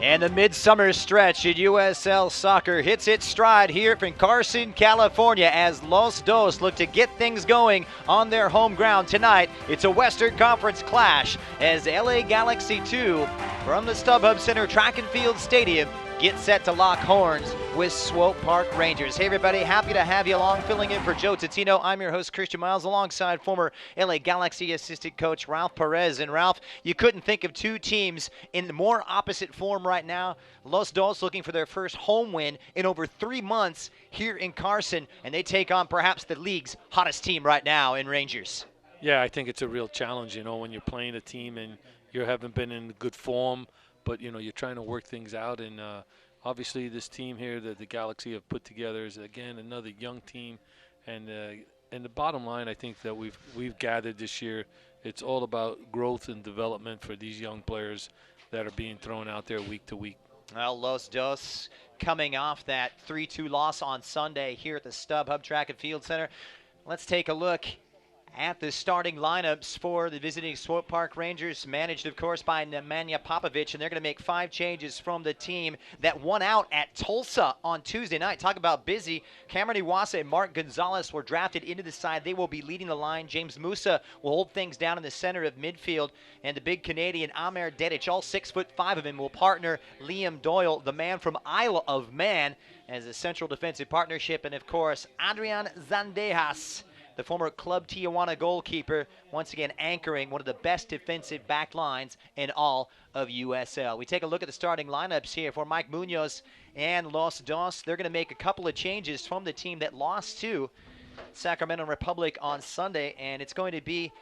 And the midsummer stretch in USL soccer hits its stride here in Carson, California, as Los Dos look to get things going on their home ground tonight. It's a Western Conference clash as LA Galaxy 2 from the Stubhub Center Track and Field Stadium get set to lock horns with Swope Park Rangers. Hey everybody, happy to have you along, filling in for Joe Totino. I'm your host, Christian Miles, alongside former LA Galaxy assistant coach Ralph Perez. And Ralph, you couldn't think of two teams in more opposite form right now. Los Dos looking for their first home win in over 3 months here in Carson, and they take on perhaps the league's hottest team right now in Rangers. Yeah, I think it's a real challenge, when you're playing a team and you haven't been in good form, but, you're trying to work things out. And obviously this team here that the Galaxy have put together is, again, another young team. And the bottom line, I think, that we've gathered this year, it's all about growth and development for these young players that are being thrown out there week to week. Well, Los Dos coming off that 3-2 loss on Sunday here at the Stubhub Track and Field Center. Let's take a look at the starting lineups for the visiting Swope Park Rangers, managed, of course, by Nemanja Popovic, and they're going to make 5 changes from the team that won out at Tulsa on Tuesday night. Talk about busy. Cameron Iwasa and Mark Gonzalez were drafted into the side. They will be leading the line. James Musa will hold things down in the center of midfield, and the big Canadian Amer Dedic, all 6'5" of him, will partner Liam Doyle, the man from Isle of Man, as a central defensive partnership, and, of course, Adrian Zandejas, the former Club Tijuana goalkeeper, once again anchoring one of the best defensive back lines in all of USL. We take a look at the starting lineups here for Mike Munoz and Los Dos. They're going to make a couple of changes from the team that lost to Sacramento Republic on Sunday, and it's going to be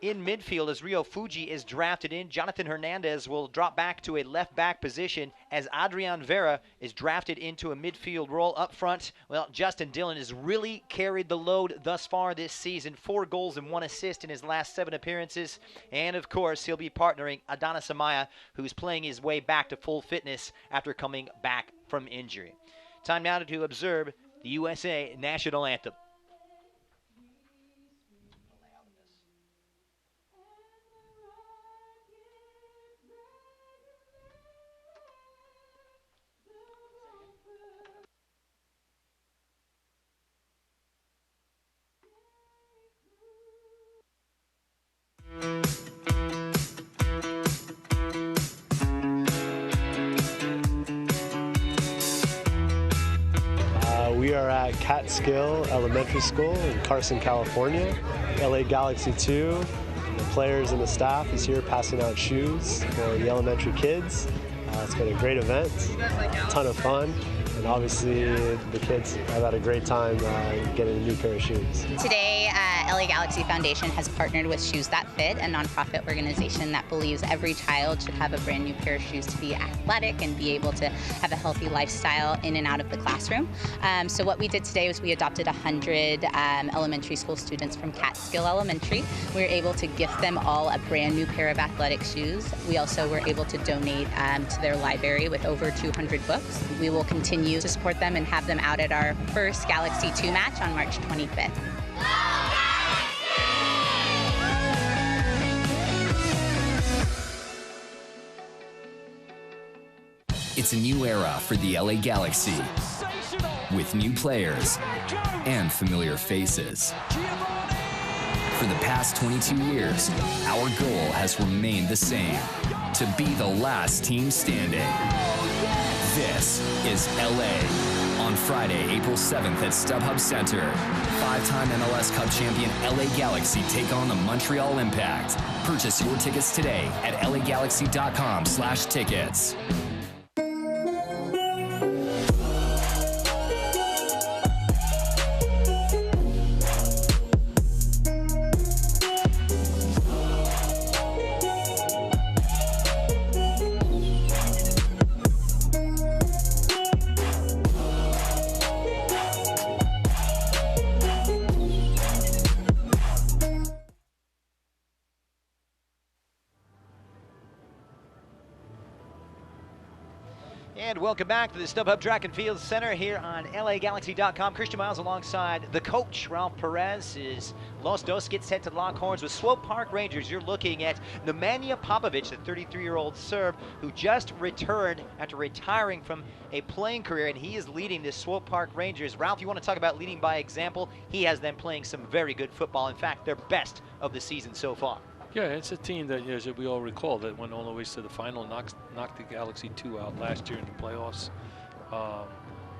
in midfield as Rio Fuji is drafted in. Jonathan Hernandez will drop back to a left back position as Adrian Vera is drafted into a midfield role. Up front, well, Justin Dillon has really carried the load thus far this season. 4 goals and 1 assist in his last 7 appearances. And, of course, he'll be partnering Adonis Amaya, who's playing his way back to full fitness after coming back from injury. Time now to observe the USA National Anthem. We are at Catskill Elementary School in Carson, California. LA Galaxy 2, the players and the staff is here passing out shoes for the elementary kids. It's been a great event, a ton of fun, and obviously the kids have had a great time getting a new pair of shoes. Today, LA Galaxy Foundation has partnered with Shoes That Fit, a nonprofit organization that believes every child should have a brand new pair of shoes to be athletic and be able to have a healthy lifestyle in and out of the classroom. So what we did today was we adopted 100 elementary school students from Catskill Elementary. We were able to gift them all a brand new pair of athletic shoes. We also were able to donate to their library with over 200 books. We will continue to support them and have them out at our first Galaxy 2 match on March 25th. It's a new era for the LA Galaxy, with new players and familiar faces. For the past 22 years, our goal has remained the same: to be the last team standing. This is LA. On Friday, April 7th at Stubhub Center, 5-time MLS Cup champion LA Galaxy take on the Montreal Impact. Purchase your tickets today at lagalaxy.com/tickets. And welcome back to the Stubhub Track and Field Center here on LAGalaxy.com. Christian Miles alongside the coach, Ralph Perez. Is Los Dos gets set to lock horns with Swope Park Rangers. You're looking at Nemanja Popovic, the 33-year-old Serb, who just returned after retiring from a playing career, and he is leading the Swope Park Rangers. Ralph, you want to talk about leading by example? He has them playing some very good football. In fact, their best of the season so far. Yeah, it's a team that, as we all recall, that went all the way to the final, knocked the Galaxy 2 out last year in the playoffs.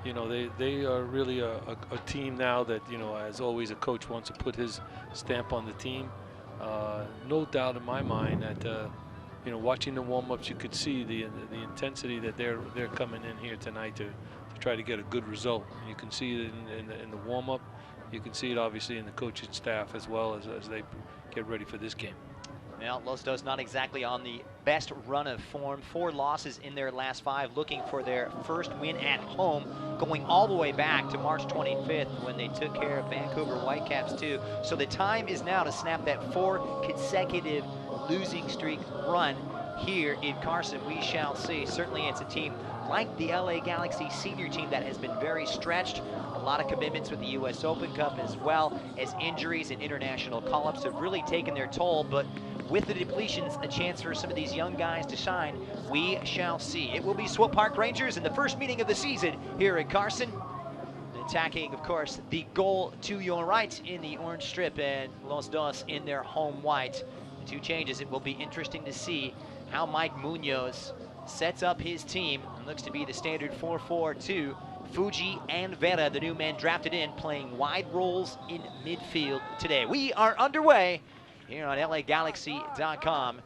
You know, they are really a team now that, you know, as always, a coach wants to put his stamp on the team. No doubt in my mind that, you know, watching the warm-ups, you could see the intensity that they're coming in here tonight to try to get a good result. You can see it in the warm-up. You can see it obviously in the coaching staff as well as they get ready for this game. Well, Los Dos not exactly on the best run of form. 4 losses in their last 5, looking for their first win at home, going all the way back to March 25th when they took care of Vancouver Whitecaps too. So the time is now to snap that 4 consecutive losing streak run here in Carson. We shall see. Certainly it's a team like the LA Galaxy senior team that has been very stretched. A lot of commitments with the US Open Cup, as well as injuries and international call-ups have really taken their toll, but with the depletions, a chance for some of these young guys to shine. We shall see. It will be Swope Park Rangers in the first meeting of the season here in Carson. Attacking, of course, the goal to your right in the orange strip, and Los Dos in their home white. The 2 changes. It will be interesting to see how Mike Munoz sets up his team. It looks to be the standard 4-4-2. Fuji and Vera, the new men drafted in, playing wide roles in midfield today. We are underway here on LAGalaxy.com.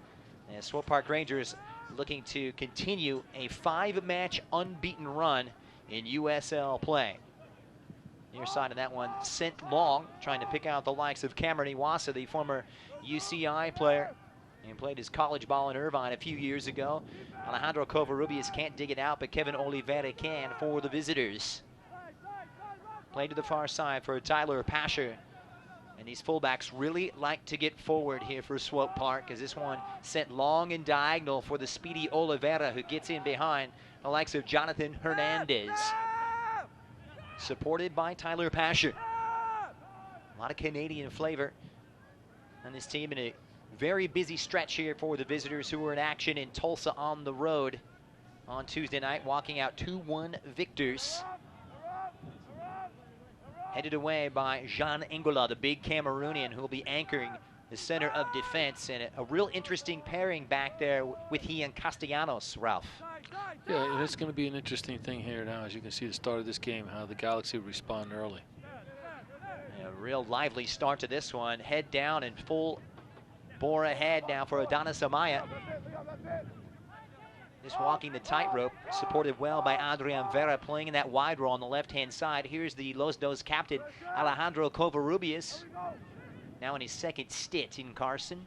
And Swope Park Rangers looking to continue a 5-match unbeaten run in USL play. Near side of that one, sent long, trying to pick out the likes of Cameron Iwasa, the former UCI player, and played his college ball in Irvine a few years ago. Alejandro Covarrubias can't dig it out, but Kevin Oliveira can for the visitors. Played to the far side for Tyler Pasher. And these fullbacks really like to get forward here for Swope Park, as this one sent long and diagonal for the speedy Oliveira, who gets in behind the likes of Jonah Hernandez. Supported by Tyler Pasher. A lot of Canadian flavor on this team in a very busy stretch here for the visitors, who were in action in Tulsa on the road on Tuesday night, walking out 2-1 victors. Headed away by Jean Angola, the big Cameroonian, who will be anchoring the center of defense, and a real interesting pairing back there with Ian Castellanos, Ralph. Yeah, and it's going to be an interesting thing here now, as you can see the start of this game, how the Galaxy respond early. A real lively start to this one. Head down and full bore ahead now for Adonis Amaya. Just walking the tightrope, supported well by Adrian Vera, playing in that wide role on the left-hand side. Here's the Los Dos captain, Alejandro Covarrubias, now in his 2nd stint in Carson.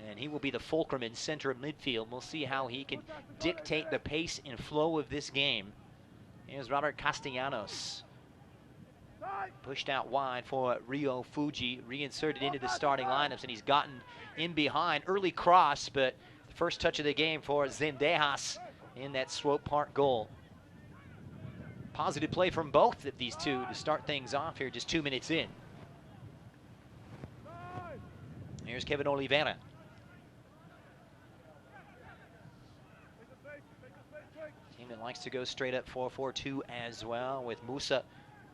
And he will be the fulcrum in center of midfield. We'll see how he can dictate the pace and flow of this game. Here's Robert Castellanos. Pushed out wide for Rio Fuji, reinserted into the starting lineups, and he's gotten in behind. Early cross, but the first touch of the game for Zendejas in that Swope Park goal. Positive play from both of these two to start things off here, just 2 minutes in. Here's Kevin Oliveira. Team that likes to go straight up 4-4-2 as well, with Musa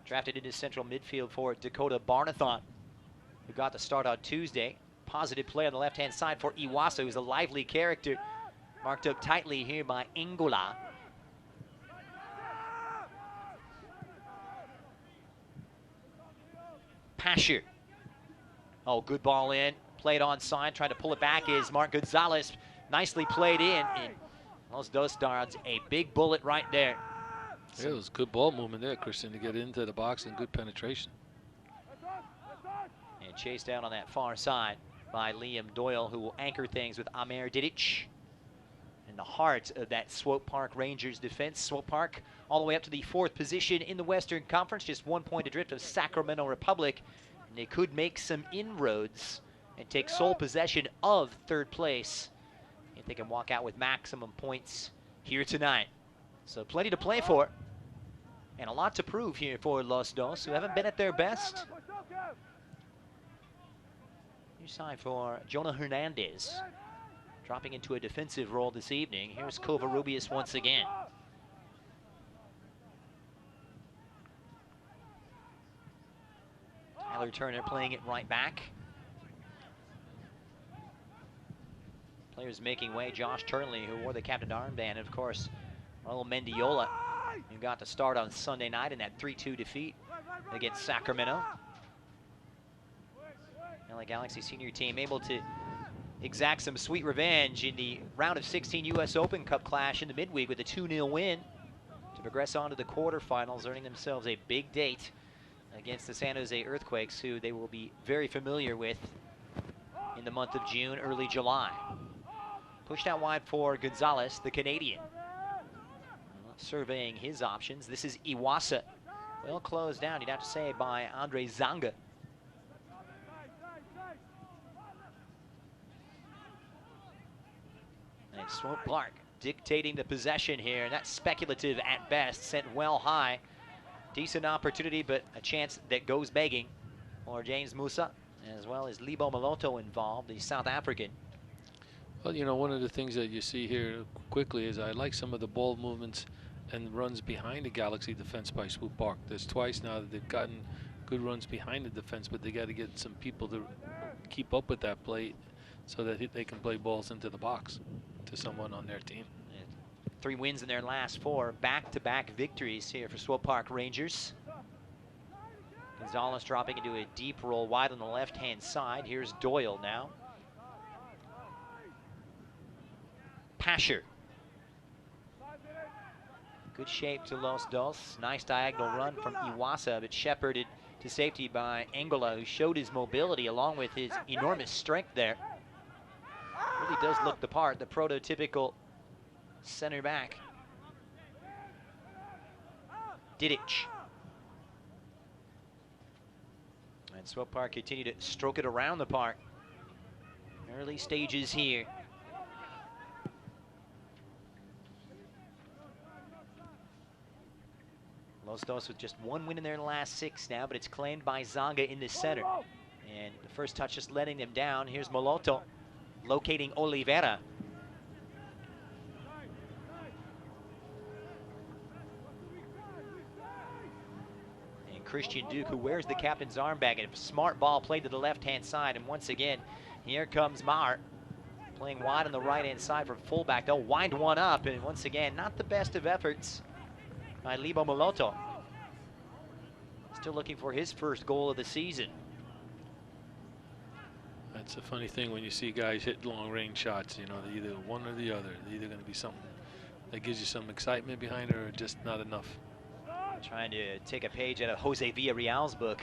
drafted into central midfield for Dakota Barnathon, who got the start on Tuesday. Positive play on the left-hand side for Iwasa, who's a lively character, marked up tightly here by Angola. Pasher. Oh, good ball in. Played onside, trying to pull it back is Mark Gonzalez. Nicely played in. And Los Dos Stars, a big bullet right there. Yeah, it was good ball movement there, Christian, to get into the box, and good penetration. And chased down on that far side by Liam Doyle, who will anchor things with Amer Didic. In the heart of that Swope Park Rangers defense. Swope Park all the way up to the 4th position in the Western Conference, just 1 point adrift of Sacramento Republic. And they could make some inroads and take sole possession of 3rd place if they can walk out with maximum points here tonight. So plenty to play for and a lot to prove here for Los Dos, who haven't been at their best. New side for Jonah Hernandez, dropping into a defensive role this evening. Here's Covarrubias once again. Tyler Turner playing it right back. Players making way. Josh Turnley, who wore the captain armband, and of course, Raul Mendiola, who got to start on Sunday night in that 3-2 defeat against Sacramento. LA Galaxy senior team able to exact some sweet revenge in the round of 16 U.S. Open Cup clash in the midweek with a 2-0 win to progress on to the quarterfinals, earning themselves a big date against the San Jose Earthquakes, who they will be very familiar with in the month of June, early July. Pushed out wide for Gonzalez, the Canadian. Surveying his options. This is Iwasa. Well closed down, you'd have to say, by Andre Zanga. And Swope Park dictating the possession here, and that's speculative at best, sent well high. Decent opportunity, but a chance that goes begging for James Musa, as well as Lebo Maloto involved, the South African. Well, you know, one of the things that you see here quickly is I like some of the ball movements and runs behind the Galaxy defense by Swope Park. There's twice now that they've gotten good runs behind the defense, but they got to get some people to keep up with that play so that they can play balls into the box to someone on their team. 3 wins in their last 4 back-to-back victories here for Swope Park Rangers. Gonzalez dropping into a deep roll wide on the left-hand side. Here's Doyle now. Pasher. Good shape to Los Dos. Nice diagonal run from Iwasa, but shepherded to safety by Angola, who showed his mobility along with his enormous strength there. Really does look the part, the prototypical center back. Didic. And Swope Park continue to stroke it around the park. Early stages here. Los Dos with just 1 win in their last 6 now, but it's claimed by Zanga in the center. And the first touch just letting them down. Here's Moloto locating Oliveira. And Christian Duke, who wears the captain's armband, and a smart ball played to the left-hand side. And once again, here comes Maher, playing wide on the right-hand side for fullback. They'll wind one up, and once again, not the best of efforts by Lebo Moloto. Still looking for his first goal of the season. That's a funny thing when you see guys hit long-range shots. You know, they're either one or the other. They're either going to be something that gives you some excitement behind it or just not enough. Trying to take a page out of Jose Villarreal's book.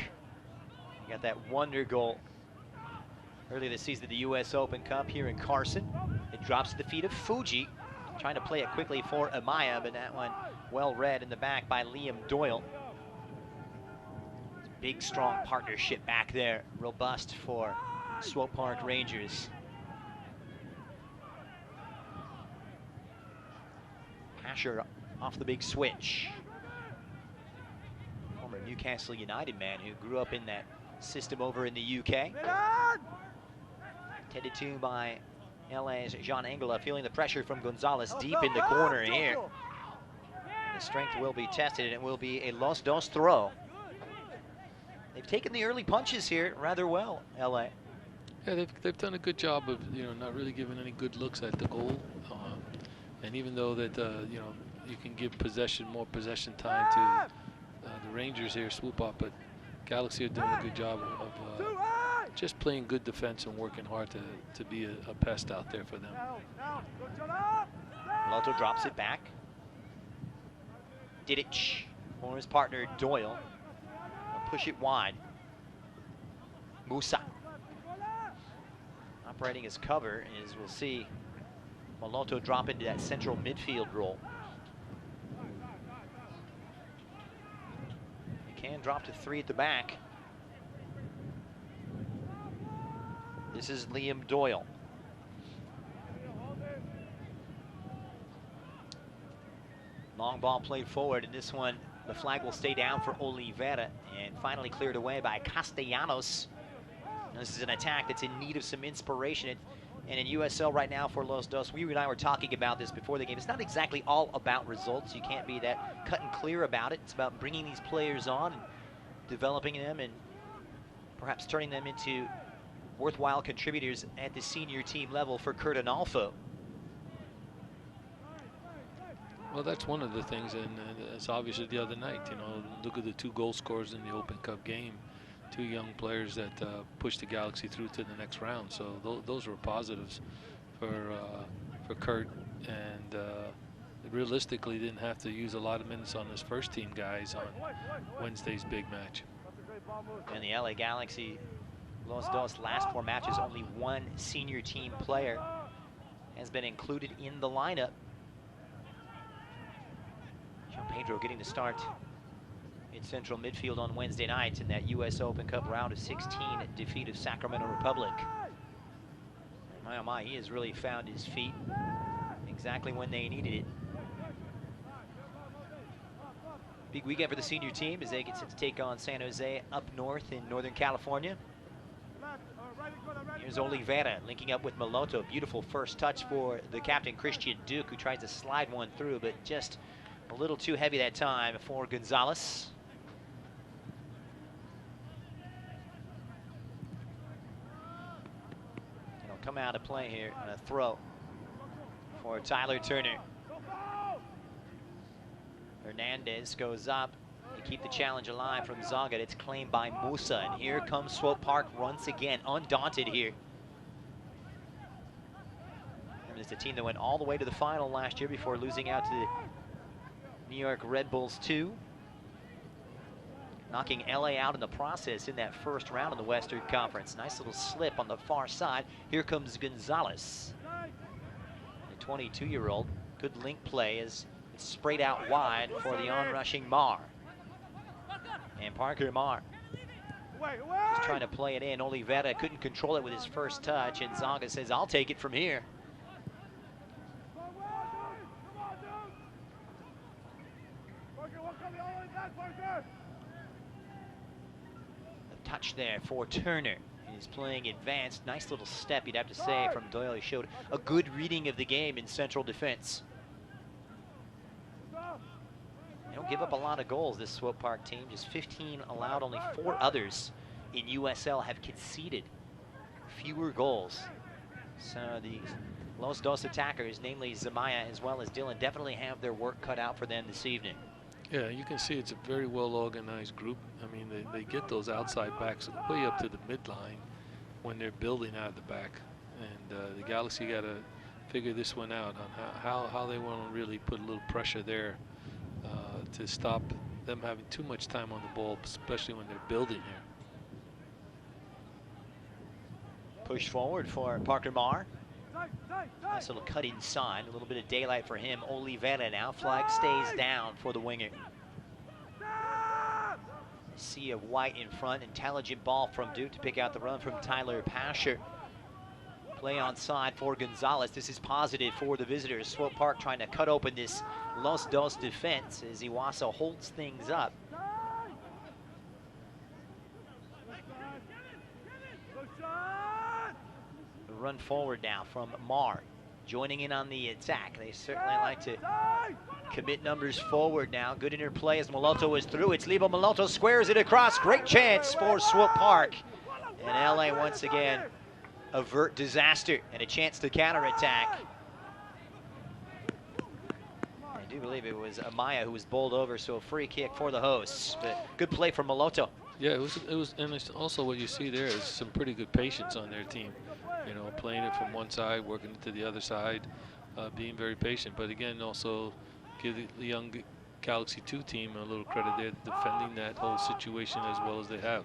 He got that wonder goal earlier this season at the U.S. Open Cup here in Carson. It drops to the feet of Fuji. Trying to play it quickly for Amaya, but that one well read in the back by Liam Doyle. Big, strong partnership back there. Robust for Swope Park Rangers. Asher off the big switch. Former Newcastle United man who grew up in that system over in the UK. Tended to by LA's Jean Angola, feeling the pressure from Gonzalez deep in the corner here. The strength will be tested, and it will be a Los Dos throw. They've taken the early punches here rather well, LA. Yeah, they've done a good job of, you know, not really giving any good looks at the goal. And even though that, you know, you can give more possession time to the Rangers here, Swope Up, but Galaxy are doing a good job of just playing good defense and working hard to be a pest out there for them. Moloto drops it back. Didic for his partner Doyle. They'll push it wide. Musa operating as cover, as we'll see Moloto drop into that central midfield role. He can drop to 3 at the back. This is Liam Doyle. Long ball played forward, and this one, the flag will stay down for Oliveira, and finally cleared away by Castellanos. Now, this is an attack that's in need of some inspiration. And in USL right now for Los Dos, we and I were talking about this before the game. It's not exactly all about results. You can't be that cut and clear about it. It's about bringing these players on and developing them and perhaps turning them into worthwhile contributors at the senior team level for Kurt Analfo. Well, that's one of the things, and it's obviously the other night. You know, look at the 2 goal scorers in the Open Cup game. 2 young players that pushed the Galaxy through to the next round. So those were positives for Kurt, and realistically didn't have to use a lot of minutes on his first team guys on Wednesday's big match. And the LA Galaxy, Los Dos last 4 matches, only 1 senior team player has been included in the lineup. Jean Pedro getting the start in central midfield on Wednesday night in that US Open Cup round of 16 defeat of Sacramento Republic. My oh my, he has really found his feet exactly when they needed it. Big weekend for the senior team as they get set to take on San Jose up north in Northern California. Here's Oliveira linking up with Maloto. Beautiful first touch for the captain, Christian Duke, who tries to slide one through, but just a little too heavy that time for Gonzalez. It'll come out of play here on a throw for Tyler Turner. Hernandez goes up to keep the challenge alive from Zagat. It's claimed by Musa, and here comes Swope Park once again, undaunted here. And it's a team that went all the way to the final last year before losing out to the New York Red Bulls 2. Knocking LA out in the process in that first round of the Western Conference. Nice little slip on the far side. Here comes Gonzalez, the 22-year-old. Good link play as it's sprayed out wide for the onrushing Marr. And Parker Marr just trying to play it in. Oliveira couldn't control it with his first touch, and Zaga says, I'll take it from here. A touch there for Turner. He's playing advanced. Nice little step, you'd have to say, from Doyle. He showed a good reading of the game in central defense. They don't give up a lot of goals, this Swope Park team. Just 15 allowed, only 4 others in USL have conceded fewer goals. So the Los Dos attackers, namely Zamaya as well as Dylan, definitely have their work cut out for them this evening. Yeah, you can see it's a very well-organized group. I mean, they get those outside backs way up to the midline when they're building out the back. And the Galaxy got to figure this one out on how they want to really put a little pressure there to stop them having too much time on the ball, especially when they're building here. Push forward for Parker Marr. Nice little cut inside, a little bit of daylight for him. Oliveira now, flag stays down for the winger. Sea of white in front, intelligent ball from Duke to pick out the run from Tyler Pasher. Play on side for Gonzalez. This is positive for the visitors. Swope Park trying to cut open this Los Dos defense as Iwasa holds things up. Run forward now from Marr, joining in on the attack. They certainly like to commit numbers forward now. Good interplay as Maloto is through. It's Lebo Maloto, squares it across. Great chance for Swope Park. And LA once again avert disaster and a chance to counterattack. I do believe it was Amaya who was bowled over, so a free kick for the hosts. But good play from Maloto. Yeah, it was, and it's also what you see there is some pretty good patience on their team. You know, playing it from one side, working it to the other side, being very patient. But again, also give the young Galaxy 2 team a little credit there, defending that whole situation as well as they have.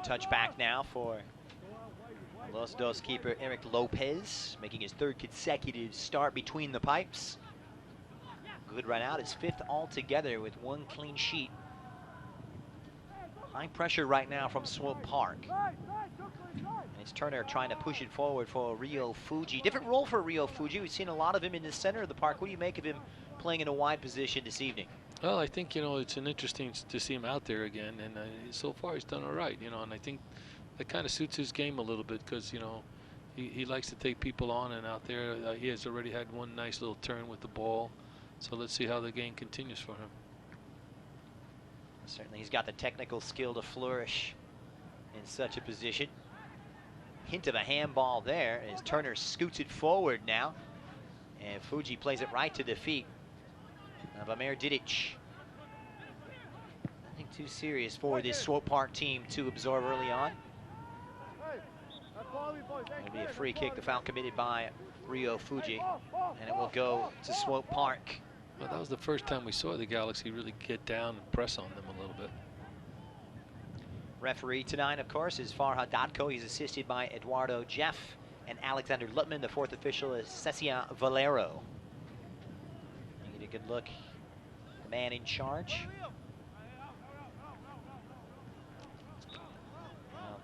Touch back now for Los Dos keeper Eric Lopez, making his 3rd consecutive start between the pipes. Good run out, his 5th altogether with 1 clean sheet. High pressure right now from Swope Park. And it's Turner trying to push it forward for Rio Fuji. Different role for Rio Fuji. We've seen a lot of him in the center of the park. What do you make of him playing in a wide position this evening? Well, I think, it's an interesting to see him out there again, and so far he's done all right, and I think that kind of suits his game a little bit because, he likes to take people on and out there. He has already had one nice little turn with the ball, so let's see how the game continues for him. Certainly he's got the technical skill to flourish in such a position. Hint of a handball there as Turner scoots it forward now. And Fuji plays it right to the feet of Amir Didic. Nothing too serious for this Swope Park team to absorb early on. It'll be a free kick, the foul committed by Rio Fuji, and it will go to Swope Park. Well, that was the first time we saw the Galaxy really get down and press on them a little bit. Referee tonight, of course, is Farhad Datko. He's assisted by Eduardo Jeff and Alexander Lutman. The fourth official is Cecia Valero. You get a good look. The man in charge.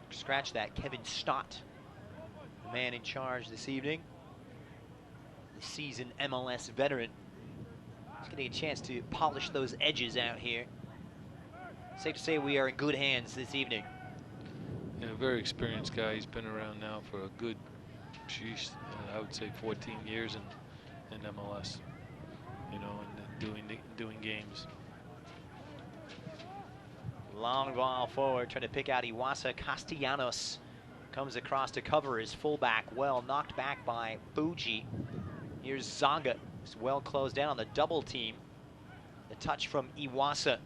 Scratch that, Kevin Stott, the man in charge this evening. The seasoned MLS veteran. He's getting a chance to polish those edges out here. Safe to say we are in good hands this evening. Yeah, a very experienced guy. He's been around now for a good, I would say 14 years in MLS, and doing games. Long ball forward, trying to pick out Iwasa. Castellanos comes across to cover his fullback well, knocked back by Fuji. Here's Zaga, who's well closed down on the double team. The touch from Iwasa.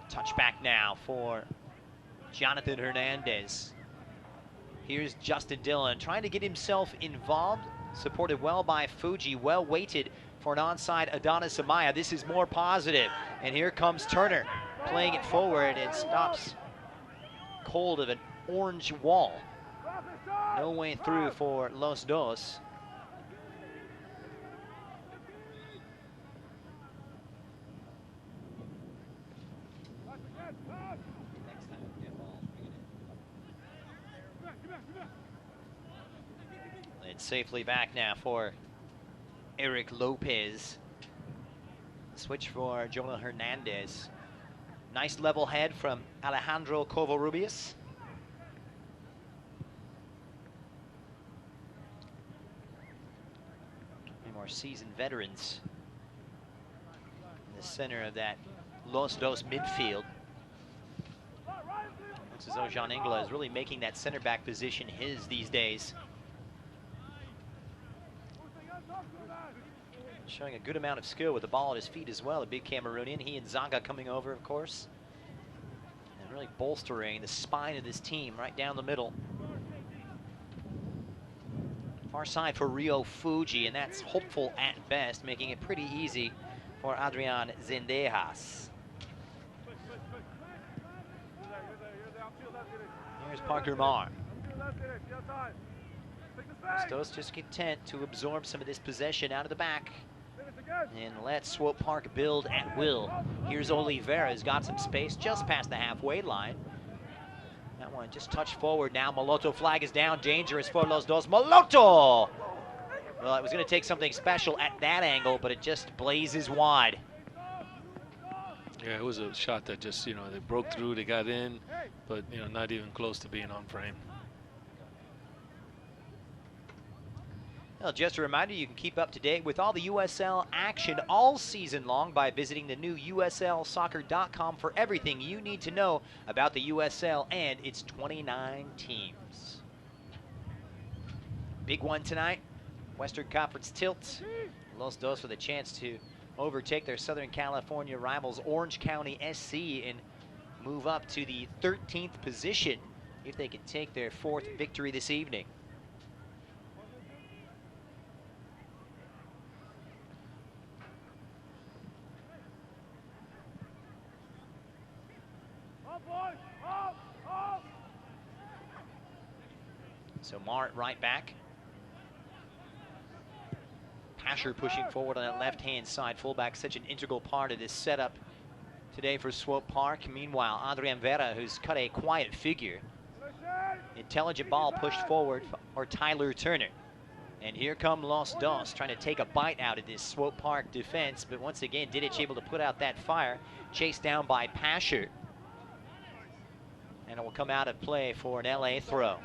Touch back now for Jonathan Hernandez. Here's Justin Dillon trying to get himself involved. Supported well by Fuji, well weighted for an onside Adonis Amaya. This is more positive. And here comes Turner playing it forward and stops cold of an orange wall. No way through for Los Dos. Safely back now for Eric Lopez. Switch for Jonah Hernandez. Nice level head from Alejandro Covarrubias. Any more seasoned veterans in the center of that Los Dos midfield. Looks as though Jean Ingla is really making that center back position his these days. Showing a good amount of skill with the ball at his feet as well, a big Cameroonian. He and Zaga coming over, of course. And really bolstering the spine of this team right down the middle. Far side for Rio Fuji, and that's hopeful at best, making it pretty easy for Adrian Zendejas. Here's Parker Marr. Stos just content to absorb some of this possession out of the back and let Swope Park build at will. Here's Oliveira, who's got some space just past the halfway line. That one just touched forward now. Moloto flag is down, dangerous for Los Dos. Moloto! Well, it was going to take something special at that angle, but it just blazes wide. Yeah, it was a shot that just, they broke through, they got in, but, not even close to being on frame. Well, just a reminder, you can keep up to date with all the USL action all season long by visiting the new USLsoccer.com for everything you need to know about the USL and its 29 teams. Big one tonight, Western Conference tilt. Los Dos with a chance to overtake their Southern California rivals Orange County SC and move up to the 13th position if they can take their fourth victory this evening. So Mart right back. Pasher pushing forward on that left-hand side. Fullback, such an integral part of this setup today for Swope Park. Meanwhile, Adrian Vera, who's cut a quiet figure. Intelligent ball pushed forward for Tyler Turner. And here come Los Dos trying to take a bite out of this Swope Park defense. But once again, Didic able to put out that fire. Chased down by Pasher. And it will come out of play for an LA throw.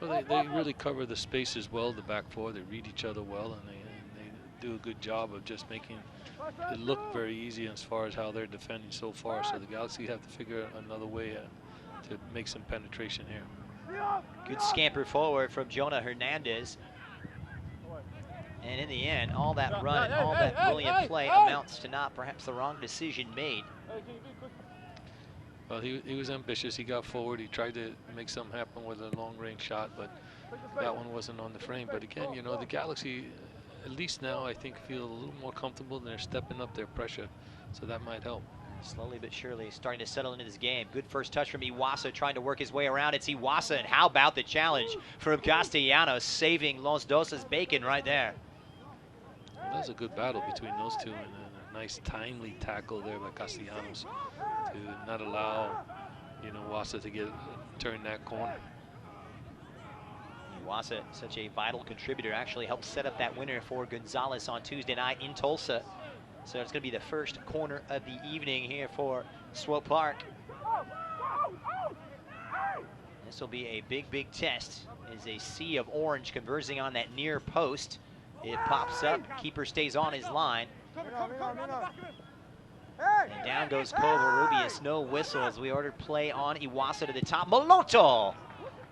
Well, they really cover the spaces well, the back four. They read each other well, and they do a good job of just making it look very easy as far as how they're defending so far. So the Galaxy have to figure another way to make some penetration here. Good scamper forward from Jonah Hernandez. And in the end, all that run and all that brilliant play amounts to not perhaps the wrong decision made. Well, he was ambitious. He got forward. He tried to make something happen with a long-range shot, but that one wasn't on the frame. But again, you know, the Galaxy, at least now, I think, feel a little more comfortable, and they're stepping up their pressure, so that might help. Slowly but surely starting to settle into this game. Good first touch from Iwasa, trying to work his way around. It's Iwasa, and how about the challenge from Castellanos, saving Los Dos' bacon right there. Well, that was a good battle between those two, and a nice timely tackle there by Castellanos to not allow, you know, Iwasa to turn that corner. Iwasa, such a vital contributor, actually helped set up that winner for Gonzalez on Tuesday night in Tulsa. So it's going to be the first corner of the evening here for Swope Park. This will be a big, big test. It is a sea of orange converging on that near post. It pops up. Keeper stays on his line. And down goes Covarrubias. No whistles. We ordered play on Iwasa to the top. Moloto!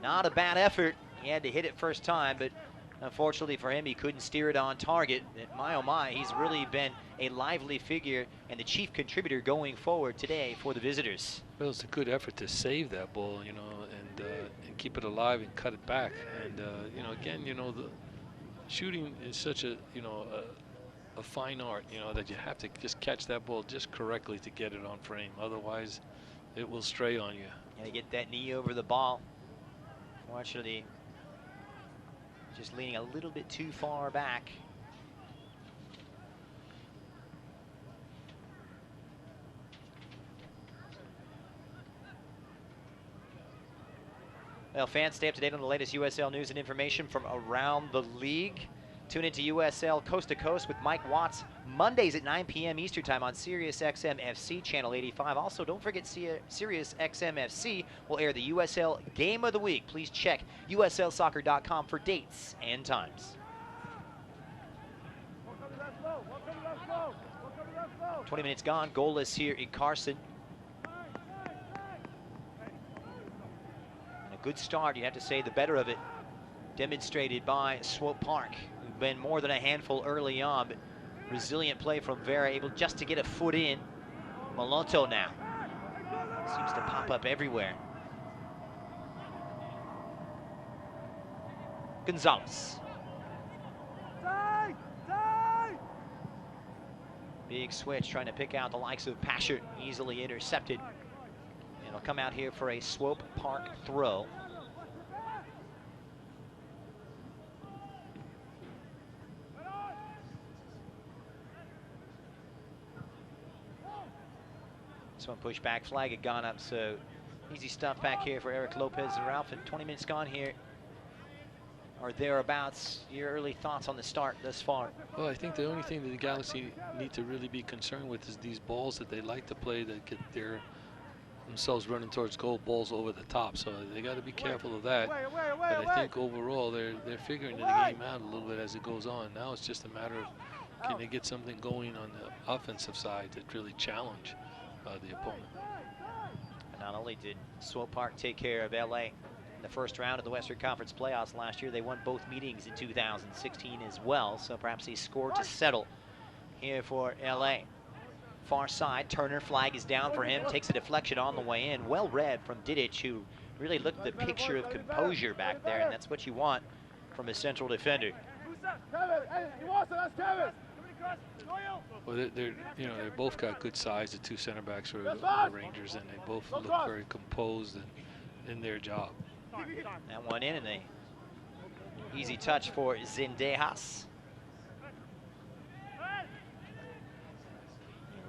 Not a bad effort. He had to hit it first time, but unfortunately for him, he couldn't steer it on target. And my, oh my, he's really been a lively figure and the chief contributor going forward today for the visitors. Well, it's a good effort to save that ball, you know, and keep it alive and cut it back. And, you know, again, you know, the shooting is such a, you know, a fine art, you know, that you have to just catch that ball just correctly to get it on frame. Otherwise, it will stray on you. Gotta get that knee over the ball. Fortunately, just leaning a little bit too far back. Well, fans, stay up to date on the latest USL news and information from around the league. Tune into USL Coast to Coast with Mike Watts Mondays at 9 p.m. Eastern Time on Sirius XM FC Channel 85. Also, don't forget Sirius XM FC will air the USL Game of the Week. Please check USLsoccer.com for dates and times. 20 minutes gone, goalless here in Carson. And a good start, you have to say, the better of it, demonstrated by Swope Park, who've been more than a handful early on, but resilient play from Vera, able just to get a foot in. Moloto now seems to pop up everywhere. Gonzalez. Big switch, trying to pick out the likes of Pasher, easily intercepted. And it'll come out here for a Swope Park throw. This one pushed back, flag had gone up, so easy stuff back here for Eric Lopez and Ralph. And 20 minutes gone here, or thereabouts. Your early thoughts on the start thus far? Well, I think the only thing that the Galaxy need to really be concerned with is these balls that they like to play that get themselves running towards goal, balls over the top. So they got to be careful of that. But I think overall they're figuring the game out a little bit as it goes on. Now it's just a matter of can they get something going on the offensive side to really challenge the opponent. And not only did Swope Park take care of LA in the first round of the Western Conference playoffs last year, they won both meetings in 2016 as well, so perhaps a score to settle here for LA. Far side, Turner, flag is down for him, takes a deflection on the way in. Well read from Didic, who really looked at the picture of composure back there, and that's what you want from a central defender. Well, they're both got good size, the two center backs for the Rangers, and they both look very composed and in their job. That one in, and a easy touch for Zendejas.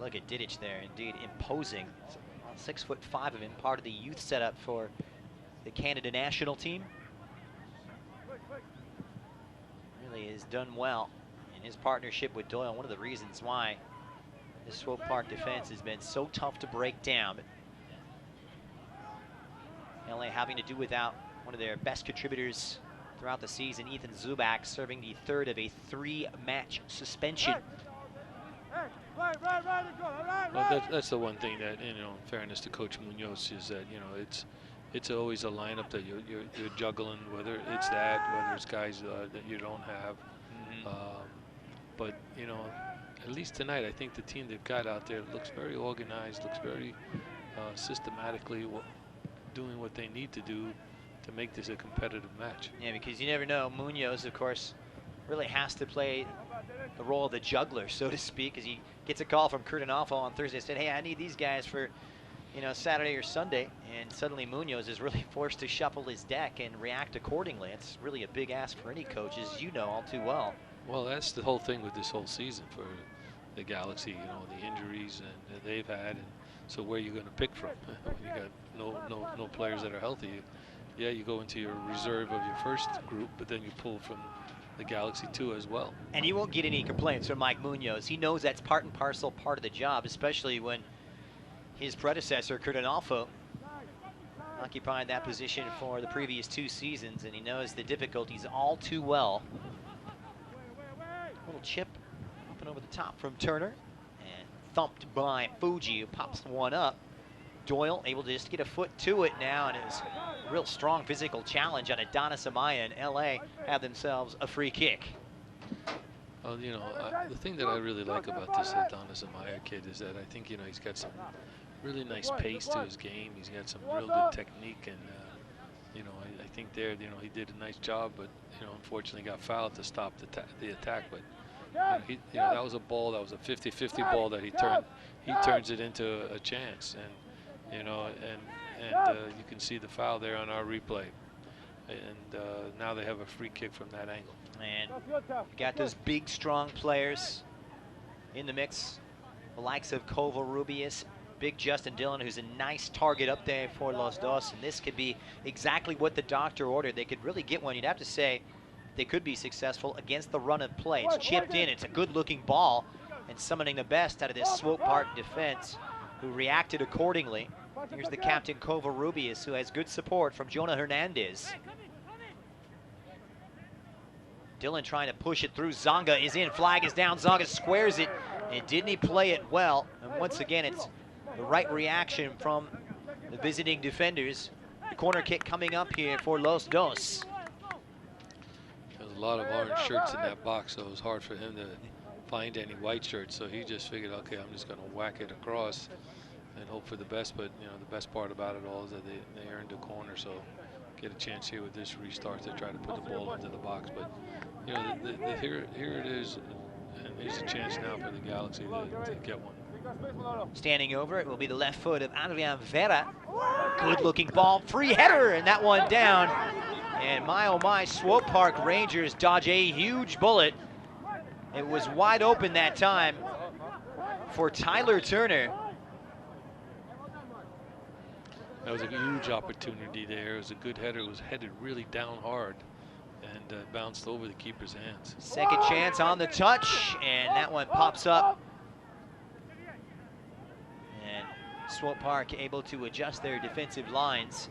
Look at Didic there, indeed imposing. 6'5" of him, part of the youth setup for the Canada national team. Really has done well in his partnership with Doyle. One of the reasons why this Swope Park defense has been so tough to break down. But LA having to do without one of their best contributors throughout the season, Ethan Zubak, serving the third of a 3-match suspension. Well, that's the one thing that, you know, in fairness to Coach Munoz, is that, you know, it's always a lineup that you're juggling, whether it's that, whether it's guys that you don't have. But, you know, at least tonight, I think the team they've got out there looks very organized, looks very systematically doing what they need to do to make this a competitive match. Yeah, because you never know. Munoz, of course, really has to play the role of the juggler, so to speak, as he gets a call from Kurtanalfo on Thursday, said, hey, I need these guys for, you know, Saturday or Sunday, and suddenly Munoz is really forced to shuffle his deck and react accordingly. It's really a big ask for any coach, as you know all too well. Well, that's the whole thing with this whole season for the Galaxy, you know, the injuries that they've had, and so where are you going to pick from? When you got no players that are healthy, yeah, you go into your reserve of your first group, but then you pull from the Galaxy too as well. And you won't get any complaints from Mike Munoz. He knows that's part and parcel, part of the job, especially when his predecessor, Kurtanalfo, occupied that position for the previous 2 seasons, and he knows the difficulties all too well. Little chip up and over the top from Turner, and thumped by Fuji, who pops one up. Doyle able to just get a foot to it now, and it was a real strong physical challenge on Adonis Amaya, and LA have themselves a free kick. Well, you know, the thing that I really like about this Adonis Amaya kid is that I think, you know, he's got some really nice pace to his game. He's got some real good technique, and you know, I think there, you know, he did a nice job, but, you know, unfortunately got fouled to stop the attack. But you know, that was a ball, that was a 50-50 ball that he turns it into a chance, and you know, and you can see the foul there on our replay, and now they have a free kick from that angle. And you got those big, strong players in the mix, the likes of Covarrubias, big Justin Dillon, who's a nice target up there for Los Dos, and this could be exactly what the doctor ordered. They could really get one. You'd have to say they could be successful against the run of play. It's chipped in. It's a good-looking ball, and summoning the best out of this Swope Park defense, who reacted accordingly. Here's the captain, Covarrubias, who has good support from Jonah Hernandez. Dillon trying to push it through. Zonga is in. Flag is down. Zonga squares it. And didn't he play it well? And once again, it's the right reaction from the visiting defenders. The corner kick coming up here for Los Dos. There's a lot of orange shirts in that box, so it was hard for him to find any white shirts. So he just figured, okay, I'm just going to whack it across and hope for the best. But, you know, the best part about it all is that they earned the corner, so get a chance here with this restart to try to put the ball into the box. But, you know, here it is, and here's a chance now for the Galaxy to get one. Standing over it will be the left foot of Adrian Vera. Good-looking ball, free header, and that one down. And my, oh my, Swope Park Rangers dodge a huge bullet. It was wide open that time for Tyler Turner. That was a huge opportunity there. It was a good header. It was headed really down hard and bounced over the keeper's hands. Second chance on the touch, and that one pops up. And Swope Park able to adjust their defensive lines.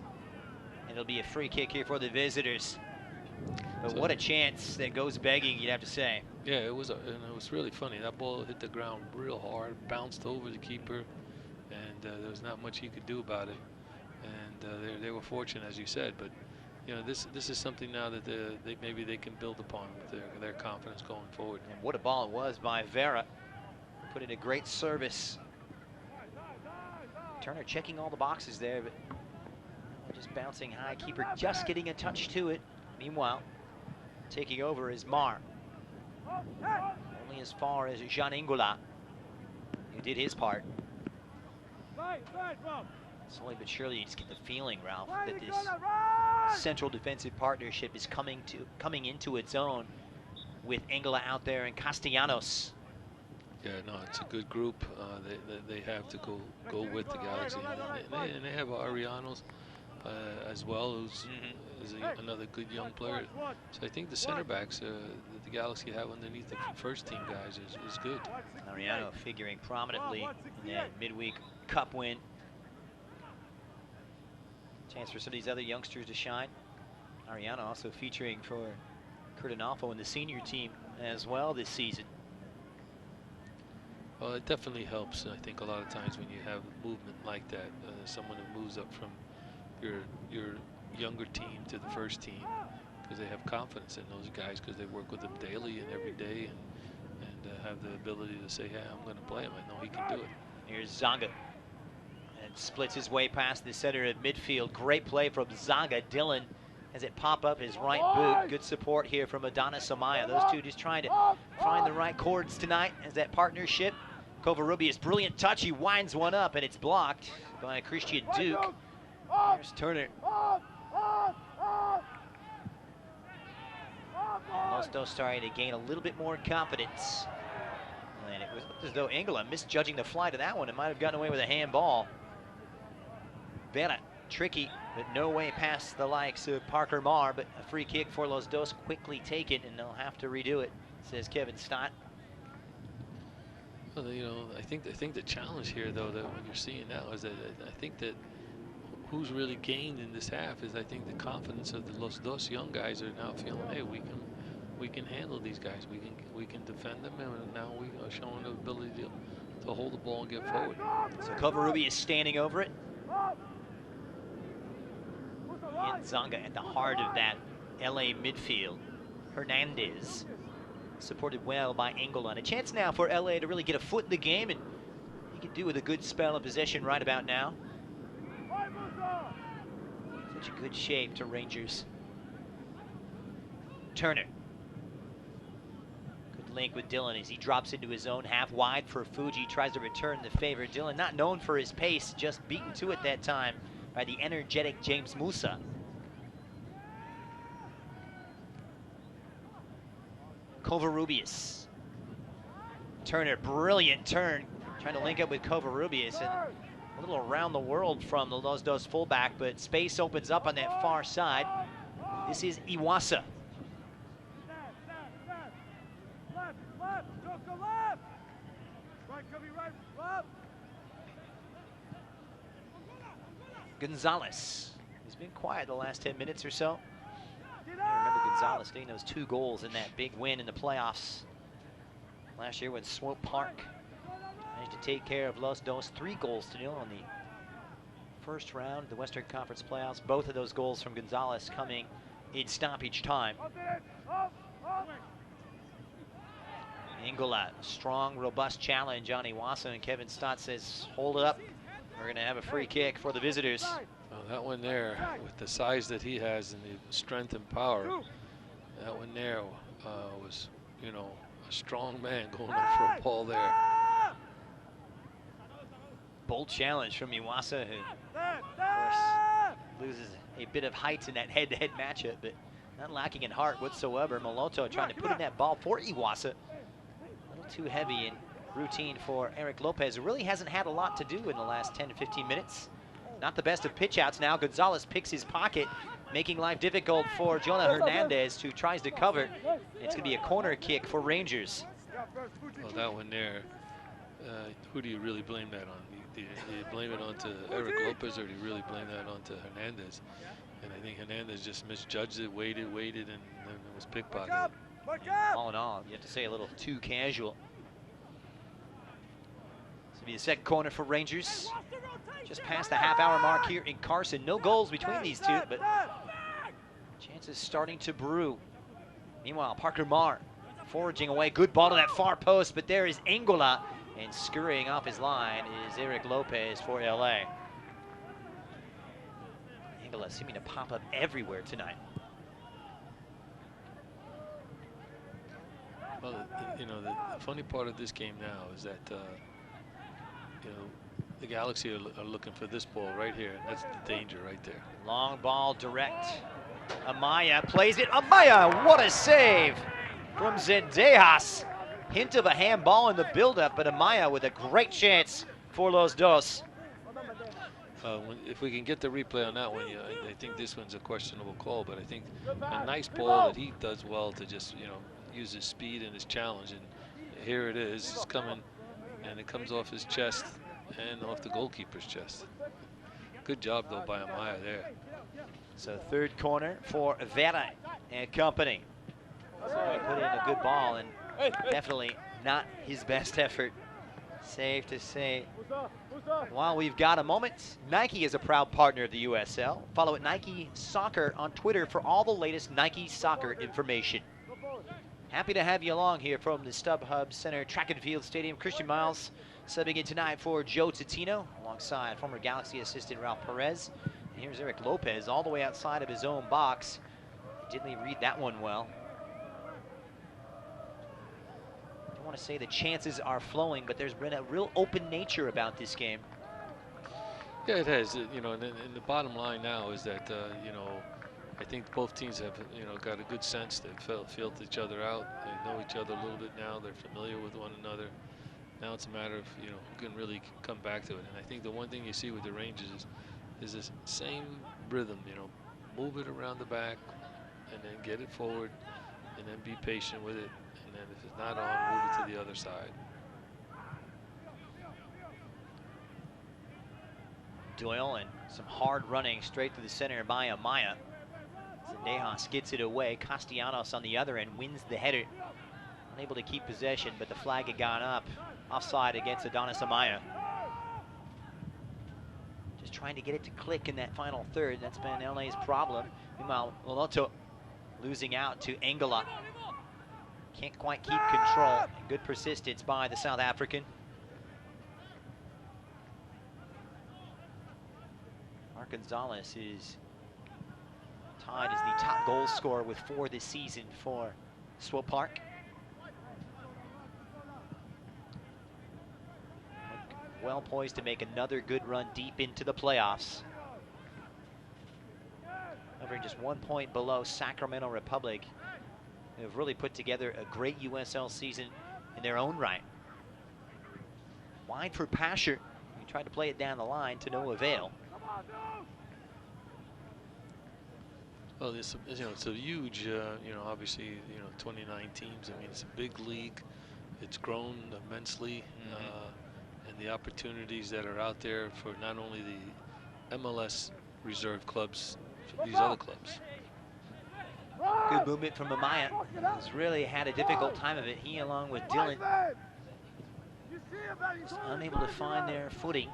And it'll be a free kick here for the visitors. But what a chance that goes begging, you'd have to say. Yeah, it was really funny. That ball hit the ground real hard, bounced over the keeper, and there was not much he could do about it. And they were fortunate, as you said. But you know, this is something now that maybe they can build upon with their confidence going forward. And what a ball it was by Vera. Put in a great service. Turner checking all the boxes there, but just bouncing high. Keeper just getting a touch to it. Meanwhile, taking over is Mar. Only as far as Jean Ingola, who did his part. Slowly but surely, you just get the feeling, Ralph, that this central defensive partnership is coming into its own with Ingola out there and Castellanos Yeah, no, it's a good group. They have to go with the Galaxy, and they have Arianos as well, who's is another good young player. So I think the center backs that the Galaxy have underneath the first team guys is good. Ariano figuring prominently in that midweek cup win. Chance for some of these other youngsters to shine. Ariano also featuring for Kurt Analfo in the senior team as well this season. Well, it definitely helps. I think a lot of times when you have movement like that, someone who moves up from your younger team to the first team, because they have confidence in those guys, because they work with them daily and every day, and have the ability to say, "Yeah, I'm going to play him. I know he can do it." Here's Zonga, and splits his way past the center of midfield. Great play from Zonga. Dylan has it pop up his right boot. Good support here from Adonis Amaya. Those two just trying to find the right chords tonight as that partnership. Covarrubias, brilliant touch. He winds one up, and it's blocked by Christian Duke. Here's Turner. And Los Dos starting to gain a little bit more confidence. And it was as though Engela misjudging the flight of that one. It might have gotten away with a handball. Vera, tricky, but no way past the likes of Parker Marr, but a free kick for Los Dos quickly taken, and they'll have to redo it, says Kevin Stott. Well, you know, I think the challenge here, though, that what you're seeing now is that I think that who's really gained in this half is, I think, the confidence of the Los Dos young guys are now feeling, hey, we can handle these guys, we can defend them, and now we are showing the ability to hold the ball and get forward. So Covarrubias is standing over it. And Zonga at the heart of that LA midfield. Hernandez supported well by Engel, and a chance now for LA to really get a foot in the game, and he can do with a good spell of possession right about now. Such a good shape to Rangers. Turner. Good link with Dylan as he drops into his own half wide for Fuji. Tries to return the favor. Dylan not known for his pace, just beaten to it that time by the energetic James Musa. Covarrubias. Turner, brilliant turn, trying to link up with Covarrubias, and a little around the world from the Los Dos fullback, but space opens up on that far side. This is Iwasa. Gonzalez. He's been quiet the last 10 minutes or so. I remember Gonzalez getting those 2 goals in that big win in the playoffs last year when Swope Park managed to take care of Los Dos 3-0 on the first round of the Western Conference playoffs. Both of those goals from Gonzalez coming in stoppage time. Engela, strong, robust challenge on Iwasa, and Kevin Stott says, hold it up. We're going to have a free kick for the visitors. Well, that one there, with the size that he has and the strength and power, that one there was, you know, a strong man going up for a ball there. Bold challenge from Iwasa, who, of course, loses a bit of height in that head-to-head matchup, but not lacking in heart whatsoever. Moloto trying to put in that ball for Iwasa. A little too heavy and routine for Eric Lopez, who really hasn't had a lot to do in the last 10 to 15 minutes. Not the best of pitch outs now. Gonzalez picks his pocket, making life difficult for Jonah Hernandez, who tries to cover. It's going to be a corner kick for Rangers. Well, that one there, who do you really blame that on? Do you blame it onto Eric Lopez, or do you really blame that onto Hernandez? And I think Hernandez just misjudged it, waited, and then it was pickpocketed. All in all, you have to say a little too casual. This will be the second corner for Rangers. Just past the half-hour mark here in Carson. No goals between these two, but chances starting to brew. Meanwhile, Parker Marr foraging away. Good ball to that far post, but there is Engela, and scurrying off his line is Eric Lopez for LA. Engela seeming to pop up everywhere tonight. Well, you know, the funny part of this game now is that, you know, the Galaxy are looking for this ball right here. That's the danger right there. Long ball direct. Amaya plays it. Amaya, what a save from Zendejas. hint of a handball in the buildup, but Amaya with a great chance for Los Dos. If we can get the replay on that one, I think this one's a questionable call, but I think a nice ball that he does well to just, use his speed and his challenge. And here it is, it's coming, and it comes off his chest and off the goalkeeper's chest. Good job, though, by Amaya there. So third corner for Vera and company. So he put in a good ball, and definitely not his best effort. Safe to say. While we've got a moment, Nike is a proud partner of the USL. Follow at Nike Soccer on Twitter for all the latest Nike soccer information. Happy to have you along here from the Stubhub Center Track and Field Stadium. Christian Miles subbing in tonight for Joe Titino alongside former Galaxy assistant Ralph Perez. And here's Eric Lopez all the way outside of his own box. Didn't read that one well. I want to say the chances are flowing, but there's been a real open nature about this game. Yeah, it has. And the bottom line now is that, I think both teams have, got a good sense. They've felt each other out. They know each other a little bit now. They're familiar with one another. Now it's a matter of, who can really come back to it. And I think the one thing you see with the Rangers is this same rhythm, move it around the back and then get it forward and then be patient with it. And then if it's not on, move it to the other side. Doyle and some hard running straight through the center by Amaya. Zendejas gets it away. Castellanos on the other end wins the header. Unable to keep possession, but the flag had gone up. Offside against Adonis Amaya. Just trying to get it to click in that final third. That's been LA's problem. Meanwhile, Loloto losing out to Engela. Can't quite keep control. Good persistence by the South African. Mark Gonzalez is tied as the top goal scorer with 4 this season for Swope Park. Well poised to make another good run deep into the playoffs. Hovering just 1 point below Sacramento Republic, who have really put together a great USL season in their own right. Wide for Pasher. He tried to play it down the line to no avail. Well, it's a huge, obviously, 29 teams. I mean, it's a big league. It's grown immensely, and the opportunities that are out there for not only the MLS reserve clubs, for these other clubs. Good movement from Amaya, who's really had a difficult time of it. He, along with Dylan, was unable to find their footing.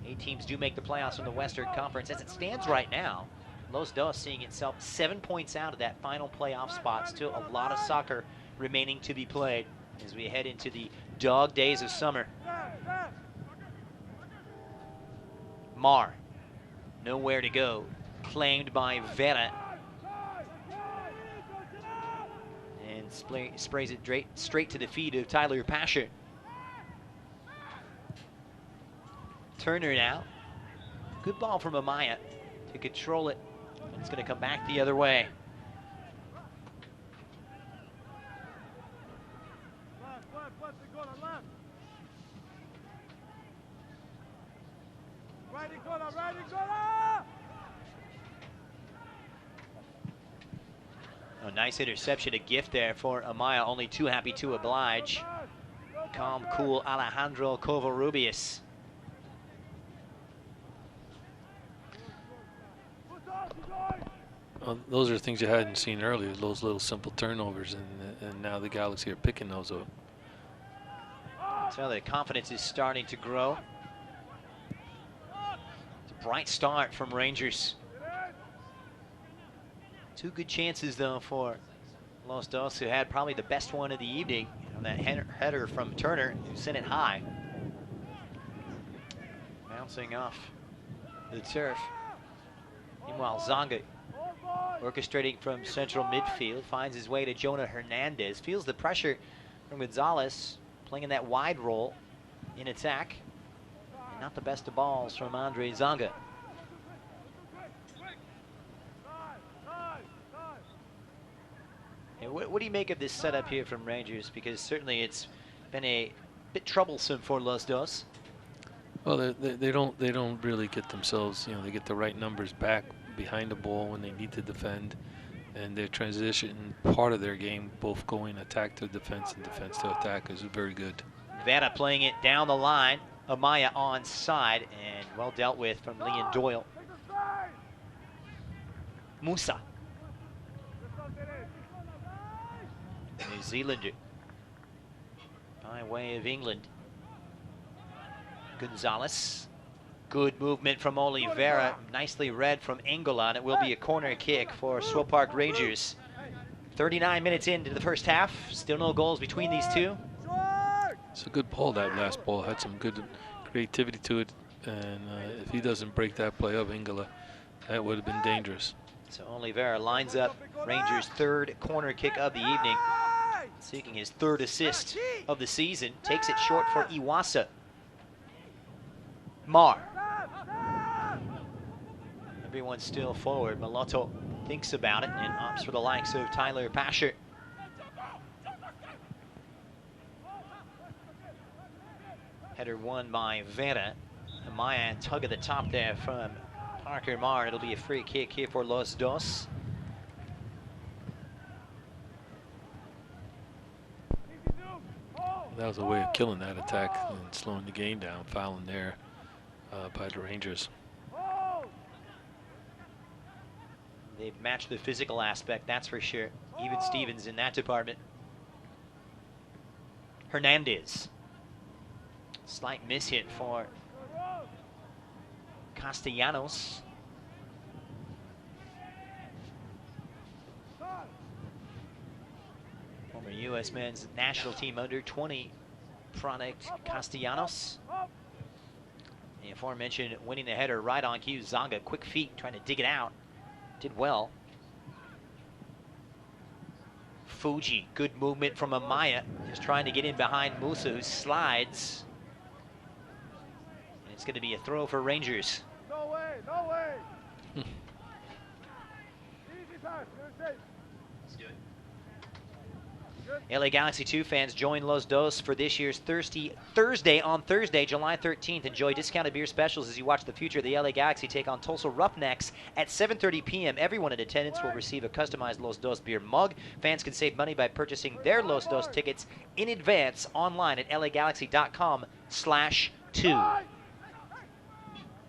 8 teams do make the playoffs from the Western Conference. As it stands right now, Los Dos seeing itself 7 points out of that final playoff spot. Still a lot of soccer remaining to be played as we head into the dog days of summer. Mar, nowhere to go. Claimed by Vera. And sprays it straight to the feet of Tyler Pasher. Turner now. Good ball from Amaya to control it. And it's going to come back the other way. Oh, nice interception, a gift there for Amaya. Only too happy to oblige. Calm, cool Alejandro Covarrubias. Well, those are things you hadn't seen earlier, those little simple turnovers, and now the Galaxy are picking those up. So the confidence is starting to grow. It's a bright start from Rangers. 2 good chances, though, for Los Dos, who had probably the best one of the evening on that header from Turner, who sent it high. Bouncing off the turf. Meanwhile, Zonga, orchestrating from central midfield, finds his way to Jonah Hernandez, feels the pressure from Gonzalez, playing in that wide role in attack. And not the best of balls from Andre Zonga. What do you make of this setup here from Rangers? Because certainly it's been a bit troublesome for Los Dos. Well, they don't really get themselves, they get the right numbers back behind the ball when they need to defend, and their transition part of their game, both going attack to defense and defense to attack, is very good. Vera playing it down the line. Amaya onside, and well dealt with from Leon Doyle. Musa. New Zealander. By way of England. Gonzalez. Good movement from Oliveira. Nicely read from Engola, and it will be a corner kick for Swope Park Rangers. 39 minutes into the first half. Still no goals between these two. It's a good ball, that last ball. Had some good creativity to it, and if he doesn't break that play up, Engola, that would have been dangerous. So Oliveira lines up Rangers' third corner kick of the evening, seeking his third assist of the season. Takes it short for Iwasa. Mar. Everyone's still forward. Malotto thinks about it and opts for the likes of Tyler Pasher. Header won by Vera. Amaya tug at the top there from Parker Mar. It'll be a free kick here for Los Dos. That was a way of killing that attack and slowing the game down, fouling there by the Rangers. They've matched the physical aspect, that's for sure. Even Stevens in that department. Hernandez. Slight miss hit for Castellanos. Former U.S. men's national team under 20 product Castellanos. The aforementioned winning the header right on cue. Zonga, quick feet, trying to dig it out. Did well. Fuji, good movement from Amaya. Just trying to get in behind Musa, who slides. And it's going to be a throw for Rangers. No way, no way. Easy pass, you're safe. Let's do it. LA Galaxy 2 fans join Los Dos for this year's Thursday, July 13th. Enjoy discounted beer specials as you watch the future of the LA Galaxy take on Tulsa Roughnecks at 7:30 p.m. Everyone in attendance will receive a customized Los Dos beer mug. Fans can save money by purchasing their Los Dos tickets in advance online at lagalaxy.com/2.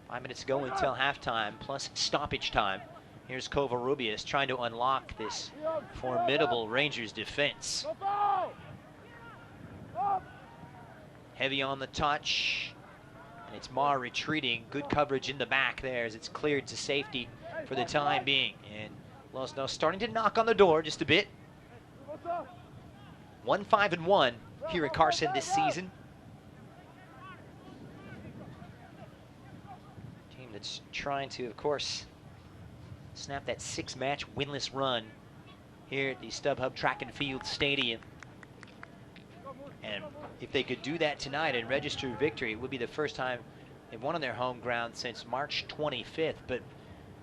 5 minutes to go until halftime, plus stoppage time. Here's Covarrubias trying to unlock this formidable Rangers defense. Heavy on the touch. And it's Mar retreating. Good coverage in the back there as it's cleared to safety for the time being. And Los Dos starting to knock on the door just a bit. 1-5-1 here in Carson this season. Team that's trying to, of course, snap that 6-match winless run here at the Stubhub Track and Field Stadium. And if they could do that tonight and register victory, it would be the first time they've won on their home ground since March 25th. But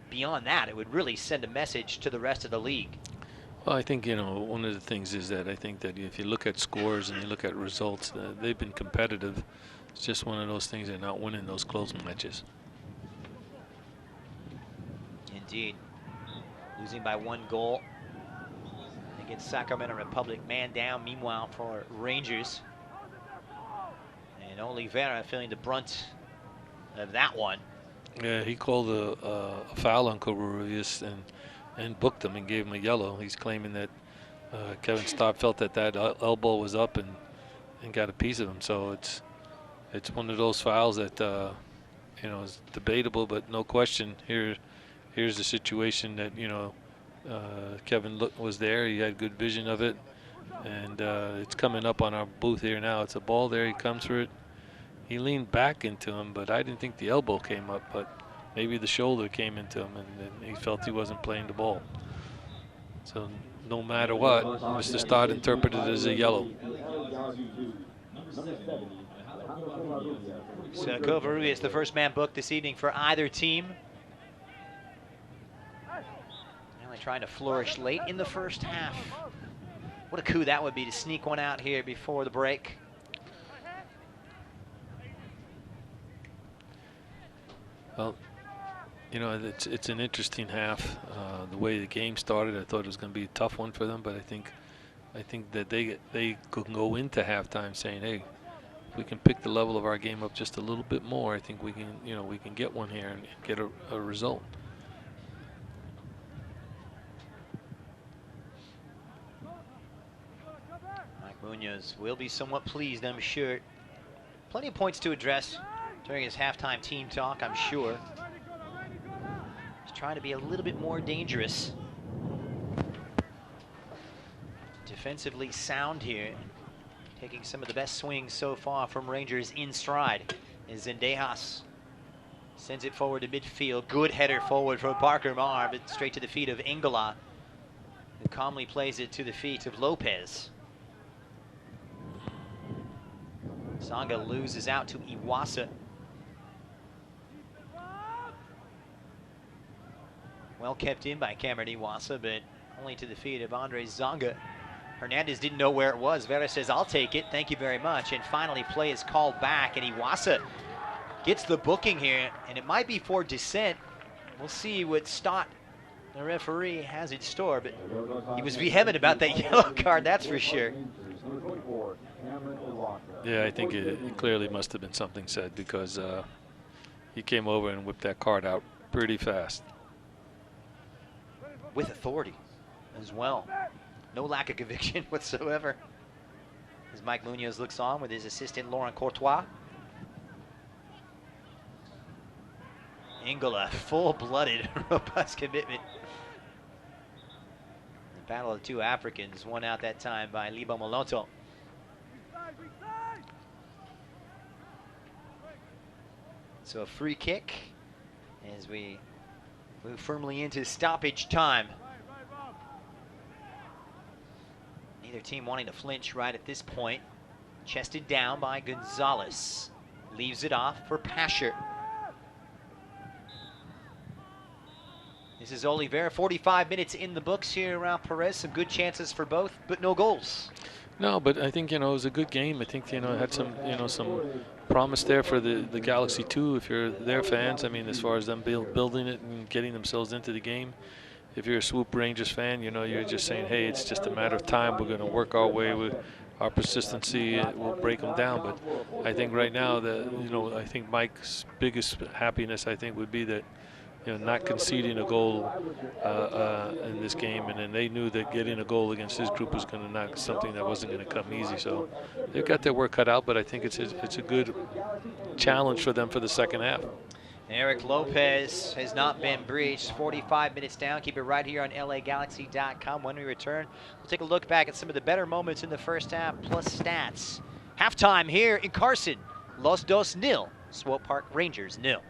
beyond that, it would really send a message to the rest of the league. Well, I think, one of the things is that I think that if you look at scores and you look at results, they've been competitive. It's just one of those things, they're not winning those close matches. Indeed. Losing by 1 goal against Sacramento Republic. Man down, meanwhile, for Rangers. And Oliveira feeling the brunt of that one. Yeah, he called a foul on Covarrubias and booked him and gave him a yellow. He's claiming that Kevin Staub felt that elbow was up and got a piece of him. So it's one of those fouls that is debatable, but no question here's the situation that Kevin was there. He had good vision of it, and it's coming up on our booth here now. It's a ball there. He comes for it. He leaned back into him, but I didn't think the elbow came up, but maybe the shoulder came into him, and he felt he wasn't playing the ball. So no matter what, Mr. Stott interpreted it as a yellow. So Covarrubias, the first man booked this evening for either team. Trying to flourish late in the first half. What a coup that would be to sneak one out here before the break. Well, you know, it's an interesting half. The way the game started, I thought it was going to be a tough one for them, but I think that they could go into halftime saying, hey, if we can pick the level of our game up just a little bit more, I think we can get one here and get a result. Mike Munoz will be somewhat pleased, I'm sure. Plenty of points to address during his halftime team talk, I'm sure. He's trying to be a little bit more dangerous. Defensively sound here. Taking some of the best swings so far from Rangers in stride is Zendejas. Sends it forward to midfield. Good header forward from Parker Marr, but straight to the feet of Ingala, who calmly plays it to the feet of Lopez. Zonga loses out to Iwasa. Well kept in by Cameron Iwasa, but only to the feet of Andre Zonga. Hernandez didn't know where it was. Vera says, I'll take it, thank you very much. And finally play is called back, and Iwasa gets the booking here, and it might be for dissent. We'll see what Stott, the referee, has in store, but he was vehement about that yellow card, that's for sure. Yeah, I think it clearly must have been something said, because he came over and whipped that card out pretty fast. With authority as well. No lack of conviction whatsoever. As Mike Munoz looks on with his assistant Laurent Courtois. Ingala, full-blooded, robust commitment. The battle of the two Africans, won out that time by Libo Moloto. So a free kick as we move firmly into stoppage time. Neither team wanting to flinch right at this point. Chested down by Gonzalez. Leaves it off for Pasher. This is Oliveira. 45 minutes in the books here around Perez. Some good chances for both, but no goals. No, but I think, it was a good game. I think, it had some, some promise there for the Galaxy too, if you're their fans. I mean, as far as them building it and getting themselves into the game. If you're a Swope Rangers fan, you're just saying, hey, it's just a matter of time. We're going to work our way with our persistency. We'll break them down. But I think right now, I think Mike's biggest happiness, I think, would be that, not conceding a goal in this game. And then they knew that getting a goal against this group was going to knock something that wasn't going to come easy. So they've got their work cut out, but I think it's a good challenge for them for the second half. Eric Lopez has not been breached. 45 minutes down. Keep it right here on LAGalaxy.com. When we return, we'll take a look back at some of the better moments in the first half, plus stats. Halftime here in Carson. Los Dos 0. Swope Park Rangers 0.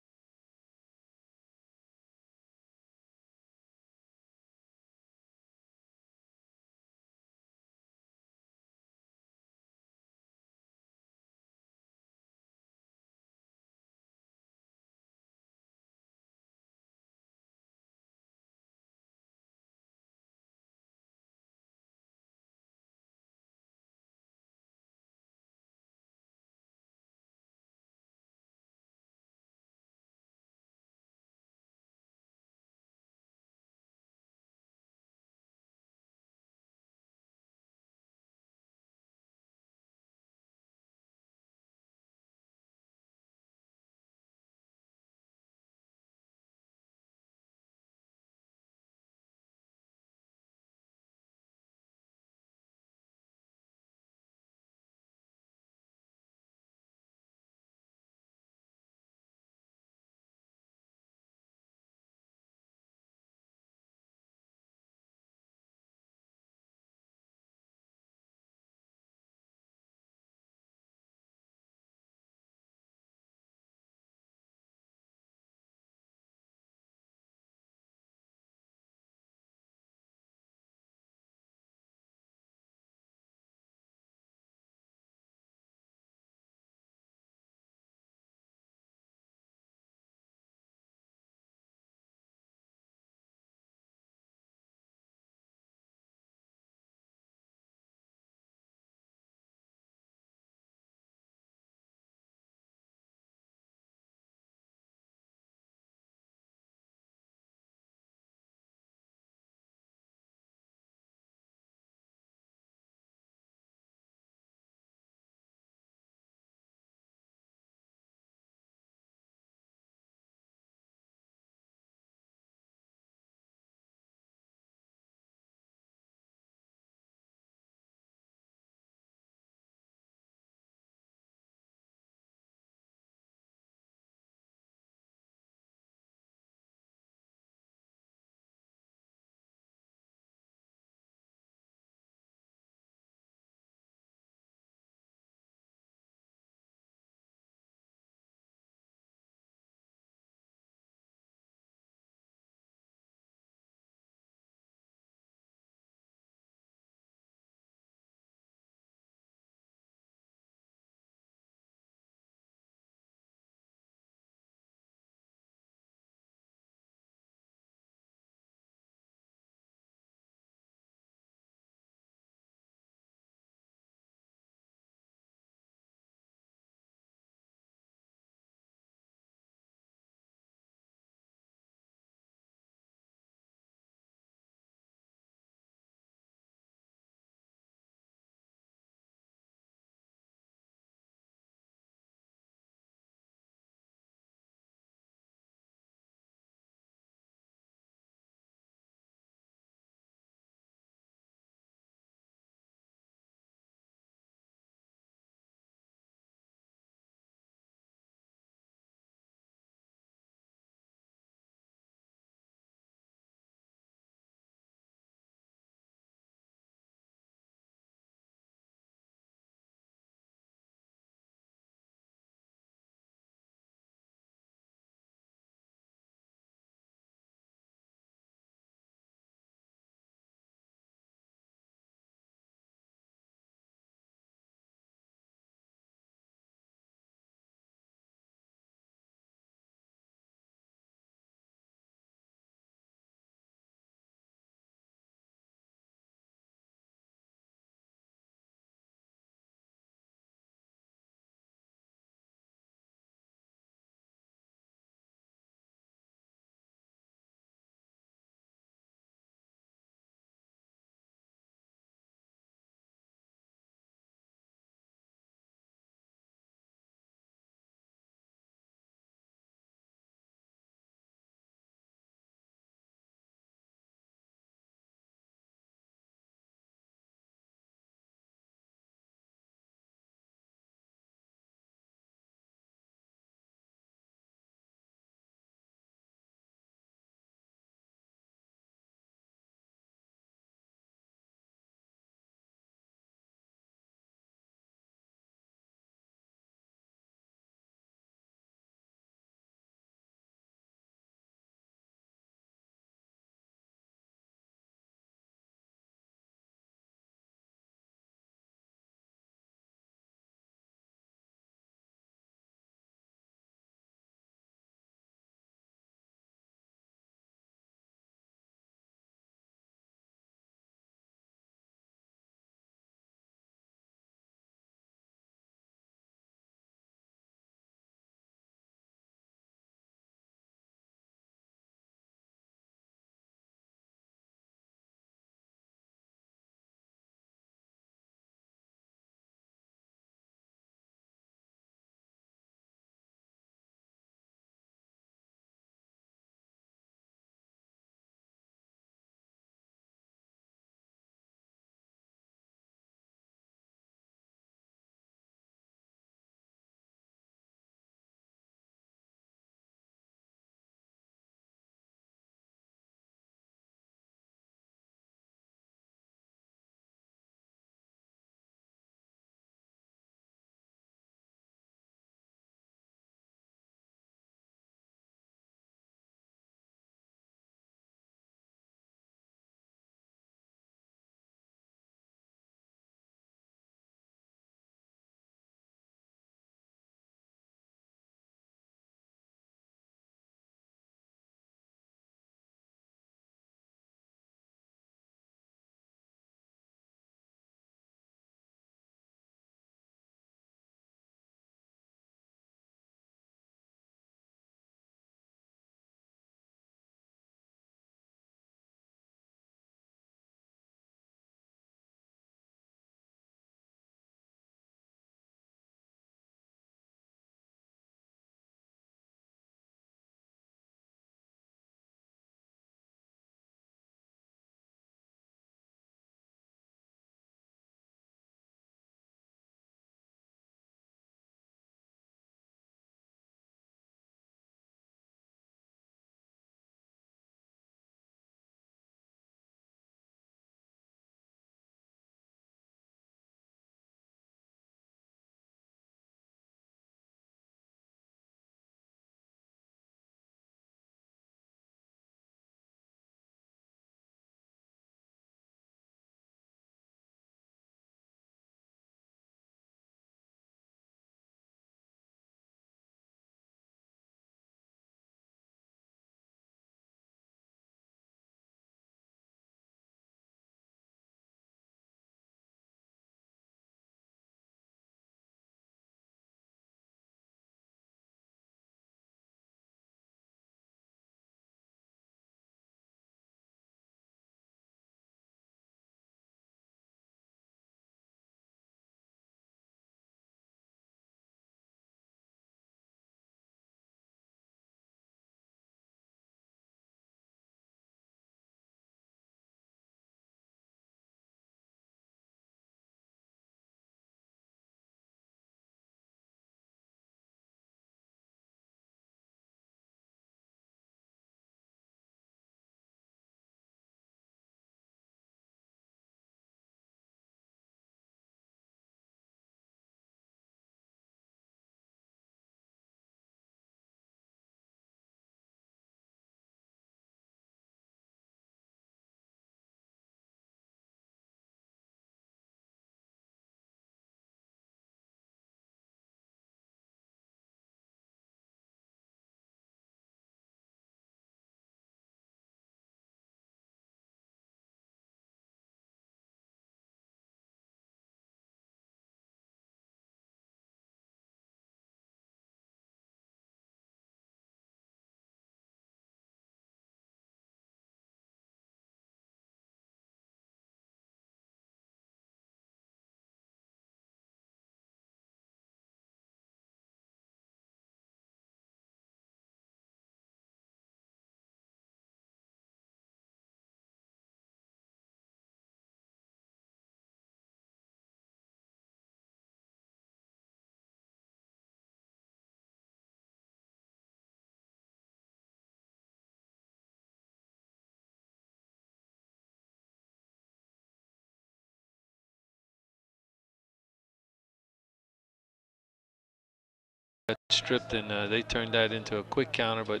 stripped, and they turned that into a quick counter, but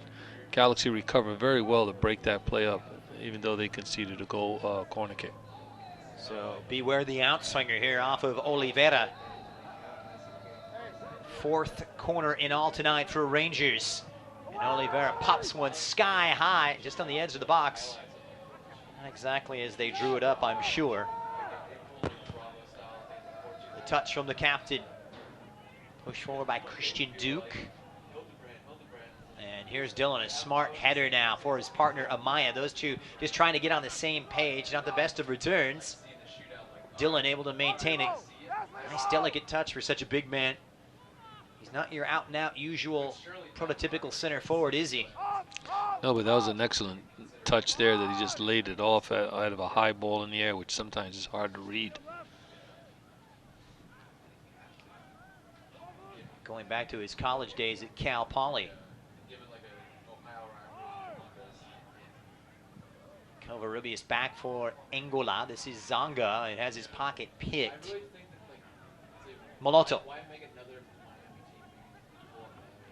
Galaxy recovered very well to break that play up, even though they conceded a goal corner kick. So beware the outswinger here off of Oliveira. Fourth corner in all tonight for Rangers. And Oliveira pops one sky high, just on the edge of the box. Not exactly as they drew it up, I'm sure. The touch from the captain. Pushed forward by Christian Duke. And here's Dylan, a smart header now for his partner Amaya. Those two just trying to get on the same page. Not the best of returns. Dylan able to maintain it. Nice delicate touch for such a big man. He's not your out-and-out usual prototypical center forward, is he? No, but that was an excellent touch there that he just laid it off out of a high ball in the air, which sometimes is hard to read. Going back to his college days at Cal Poly. Covarrubias back for Angola. This is Zonga. It has his pocket picked. Molotto.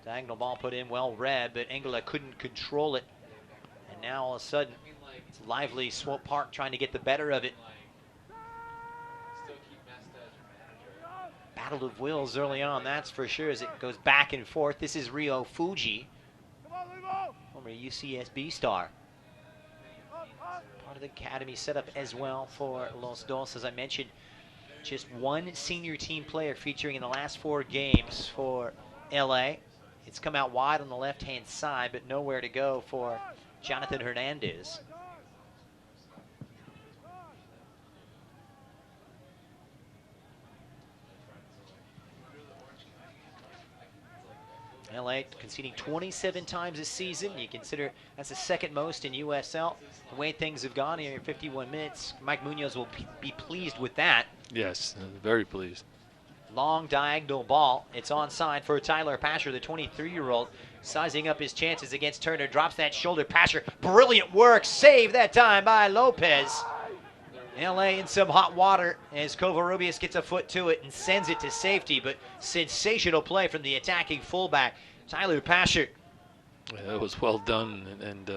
Diagonal ball put in, well read, but Angola couldn't control it. And now all of a sudden, it's lively Swope Park trying to get the better of it. Battle of wills early on, that's for sure, as it goes back and forth. This is Ryo Fuji, former UCSB star. Part of the academy set up as well for Los Dos, as I mentioned. Just one senior team player featuring in the last 4 games for LA. It's come out wide on the left-hand side, but nowhere to go for Jonah Hernandez. LA conceding 27 times this season. You consider that's the second most in USL. The way things have gone here in 51 minutes, Mike Munoz will be pleased with that. Yes, very pleased. Long diagonal ball. It's onside for Tyler Pasher, the 23-year-old, sizing up his chances against Turner. Drops that shoulder. Pasher, brilliant work. Saved that time by Lopez. LA in some hot water as Covarrubias gets a foot to it and sends it to safety, but sensational play from the attacking fullback, Tyler Pasher. Yeah, that was well done and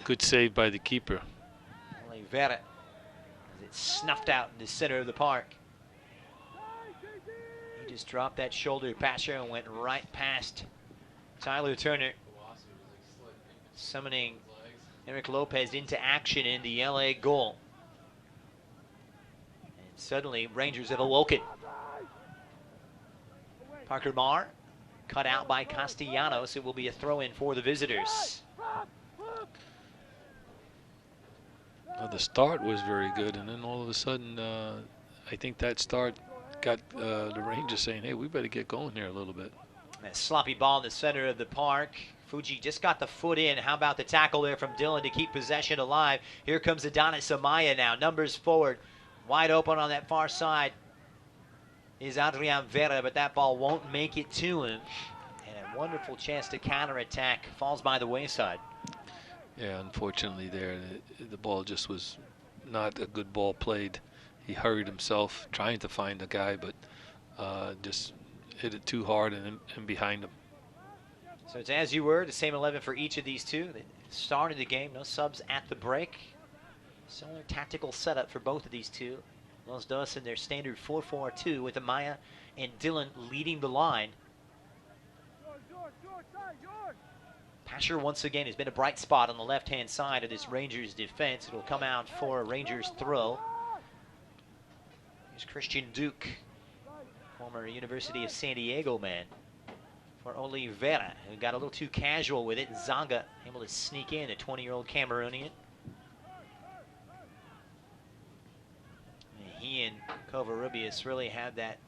good save by the keeper. Oliveira, as it snuffed out in the center of the park. He just dropped that shoulder Pasher and went right past Tyler Turner, summoning Eric Lopez into action in the LA goal. Suddenly, Rangers have awoken. Parker Marr, cut out by Castellanos. It will be a throw-in for the visitors. The start was very good, and then all of a sudden, I think that start got the Rangers saying, hey, we better get going here a little bit. That sloppy ball in the center of the park. Fuji just got the foot in. How about the tackle there from Dylan to keep possession alive? Here comes Adonis Amaya now. Numbers forward. Wide open on that far side is Adrian Vera, but that ball won't make it to him. And a wonderful chance to counterattack falls by the wayside. Yeah, unfortunately there, the ball just was not a good ball played. He hurried himself trying to find the guy, but just hit it too hard and behind him. So it's as you were, the same 11 for each of these two. They started the game, no subs at the break. Similar tactical setup for both of these two. Los Dos in their standard 4-4-2 with Amaya and Dylan leading the line. Pasher once again has been a bright spot on the left-hand side of this Rangers defense. It'll come out for a Rangers throw. Here's Christian Duke, former University of San Diego man, for Oliveira, who got a little too casual with it. Zonga able to sneak in, a 20-year-old Cameroonian. He and Covarrubias really have that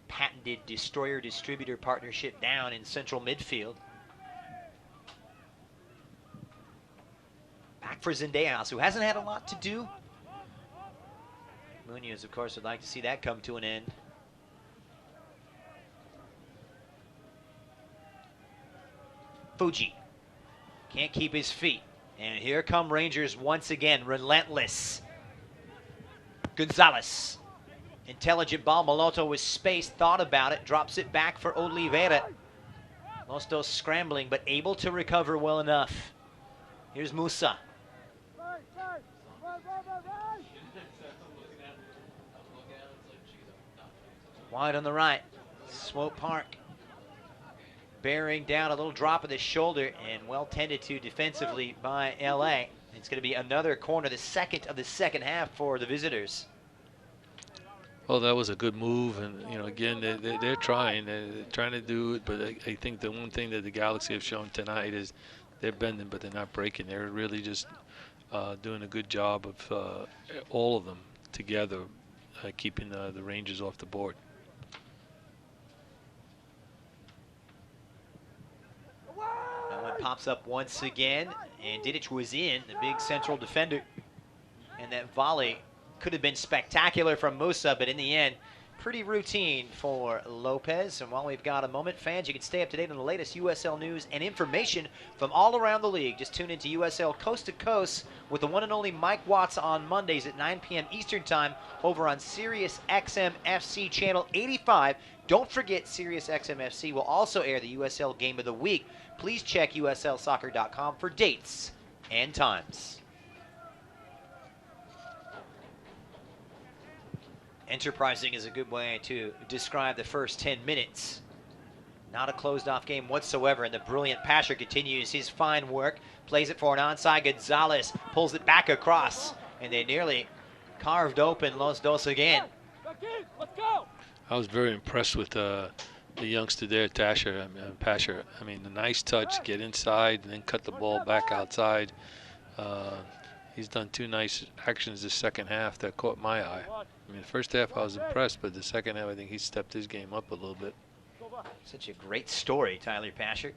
patented destroyer-distributor partnership down in central midfield. Back for Zendejas, who hasn't had a lot to do. Munoz, of course, would like to see that come to an end. Fuji can't keep his feet. And here come Rangers once again, relentless. Gonzalez, intelligent ball. Molotto with space, thought about it, drops it back for Oliveira. Los Dos scrambling, but able to recover well enough. Here's Musa. Wide on the right. Swope Park bearing down, a little drop of the shoulder, and well tended to defensively by LA. It's going to be another corner, the second of the second half for the visitors. Well, that was a good move, and again, they're trying to do it. But I think the one thing that the Galaxy have shown tonight is they're bending, but they're not breaking. They're really just doing a good job of all of them together, keeping the Rangers off the board. That one pops up once again, and Didic was in, the big central defender, and that volley could have been spectacular from Musa, but in the end, pretty routine for Lopez. And while we've got a moment, fans, you can stay up to date on the latest USL news and information from all around the league. Just tune into USL Coast to Coast with the one and only Mike Watts on Mondays at 9 p.m. Eastern Time over on Sirius XM FC Channel 85. Don't forget, Sirius XM FC will also air the USL Game of the Week. Please check USLsoccer.com for dates and times. Enterprising is a good way to describe the first 10 minutes. Not a closed-off game whatsoever, and the brilliant Pasher continues his fine work. Plays it for an onside. Gonzalez pulls it back across, and they nearly carved open Los Dos again. I was very impressed with the youngster there, Pasher. I mean, the nice touch, get inside, and then cut the ball back outside. He's done two nice actions this second half that caught my eye. I mean, the first half I was impressed, but the second half I think he stepped his game up a little bit. Such a great story, Tyler Pasher.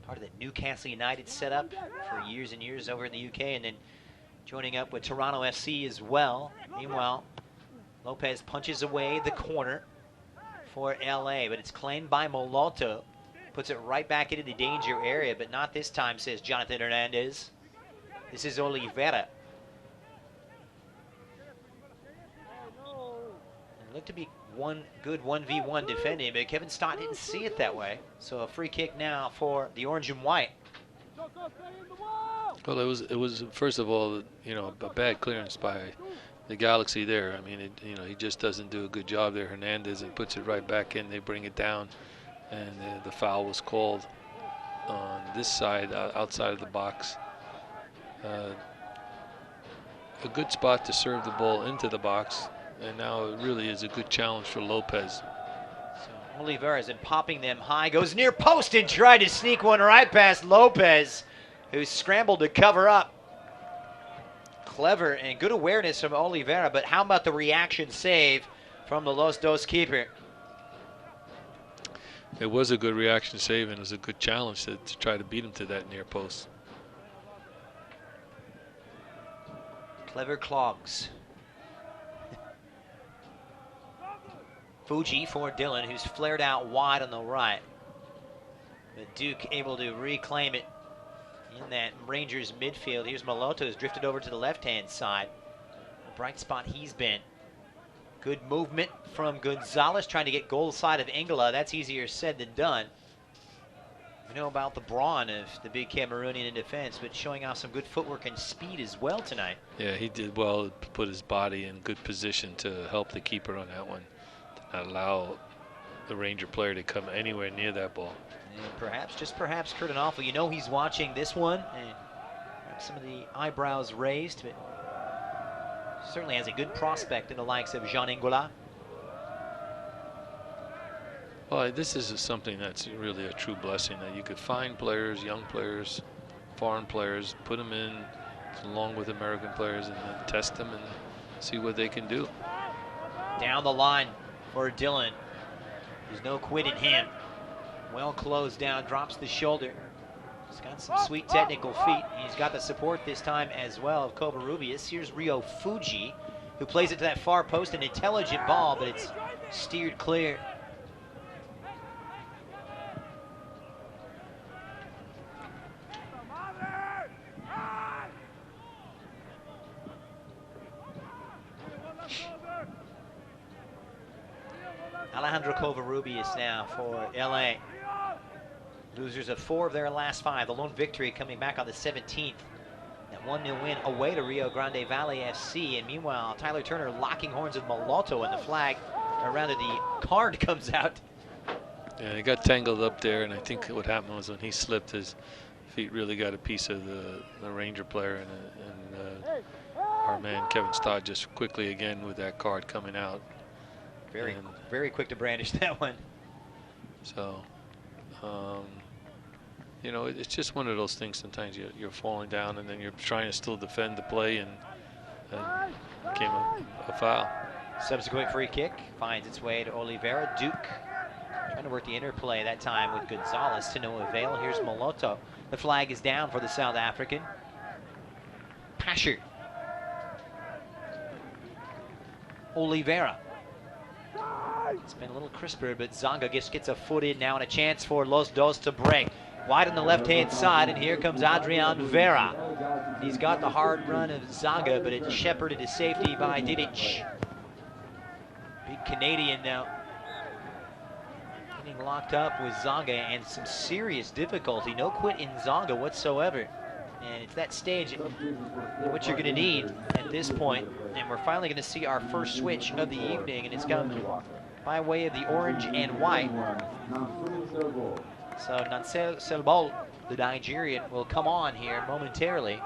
Part of the Newcastle United setup for years and years over in the UK, and then joining up with Toronto FC as well. Meanwhile, Lopez punches away the corner for LA, but it's claimed by Molotto. Puts it right back into the danger area, but not this time, says Jonathan Hernandez. This is Oliveira. It looked to be one good 1v1 defending, but Kevin Stott didn't see it that way. So a free kick now for the orange and white. Well, it was first of all, a bad clearance by the Galaxy there. I mean, he just doesn't do a good job there. Hernandez, and puts it right back in. They bring it down, and the foul was called on this side, outside of the box. A good spot to serve the ball into the box, and now it really is a good challenge for Lopez. So Oliveira is popping them high, goes near post and tried to sneak one right past Lopez, who scrambled to cover up. Clever and good awareness from Oliveira, but how about the reaction save from the Los Dos keeper? It was a good reaction save, and it was a good challenge to try to beat him to that near post. Clever clogs. Fuji for Dillon, who's flared out wide on the right. But Duke able to reclaim it in that Rangers midfield. Here's Molotto, who's drifted over to the left-hand side. A bright spot he's been. Good movement from Gonzalez, trying to get goal side of Ingala. That's easier said than done. We know about the brawn of the big Cameroonian in defense, but showing off some good footwork and speed as well tonight. Yeah, he did well to put his body in good position to help the keeper on that one, to not allow the Ranger player to come anywhere near that ball. And perhaps, Curtin Awful, he's watching this one, and some of the eyebrows raised, but certainly has a good prospect in the likes of Jean Ingala. Well, this is something that's really a true blessing, that you could find players, young players, foreign players, put them in along with American players, and then test them and see what they can do. Down the line for Dillon. There's no quit in him. Well closed down, drops the shoulder. He's got some sweet technical feet. He's got the support this time as well of Covarrubias. Here's Rio Fuji, who plays it to that far post, an intelligent ball, but it's steered clear. Alejandro Covarrubias now for LA. Losers of 4 of their last 5. The lone victory coming back on the 17th. That 1-0 win away to Rio Grande Valley FC. And meanwhile, Tyler Turner locking horns with Malotto, and the flag around the card comes out. Yeah, he got tangled up there, and I think what happened was when he slipped, his feet really got a piece of the Ranger player, and our man Kevin Stott just quickly again with that card coming out. Very quick to brandish that one. So, you know, it's just one of those things. Sometimes you're falling down, and then you're trying to still defend the play, and came a foul. Subsequent free kick finds its way to Oliveira. Duke trying to work the interplay that time with Gonzalez to no avail. Here's Malotto. The flag is down for the South African. Pasher. Oliveira. It's been a little crisper, but Zonga gets a foot in now, and a chance for Los Dos to break. Wide on the left-hand side, and here comes Adrian Vera. He's got the hard run of Zonga, but it's shepherded to safety by Didic. Big Canadian now. Getting locked up with Zonga, and some serious difficulty. No quit in Zonga whatsoever. And it's that stage what you're going to need at this point. And we're finally going to see our first switch of the evening, and it's come by way of the orange and white. So Nansel Selbol, the Nigerian, will come on here momentarily.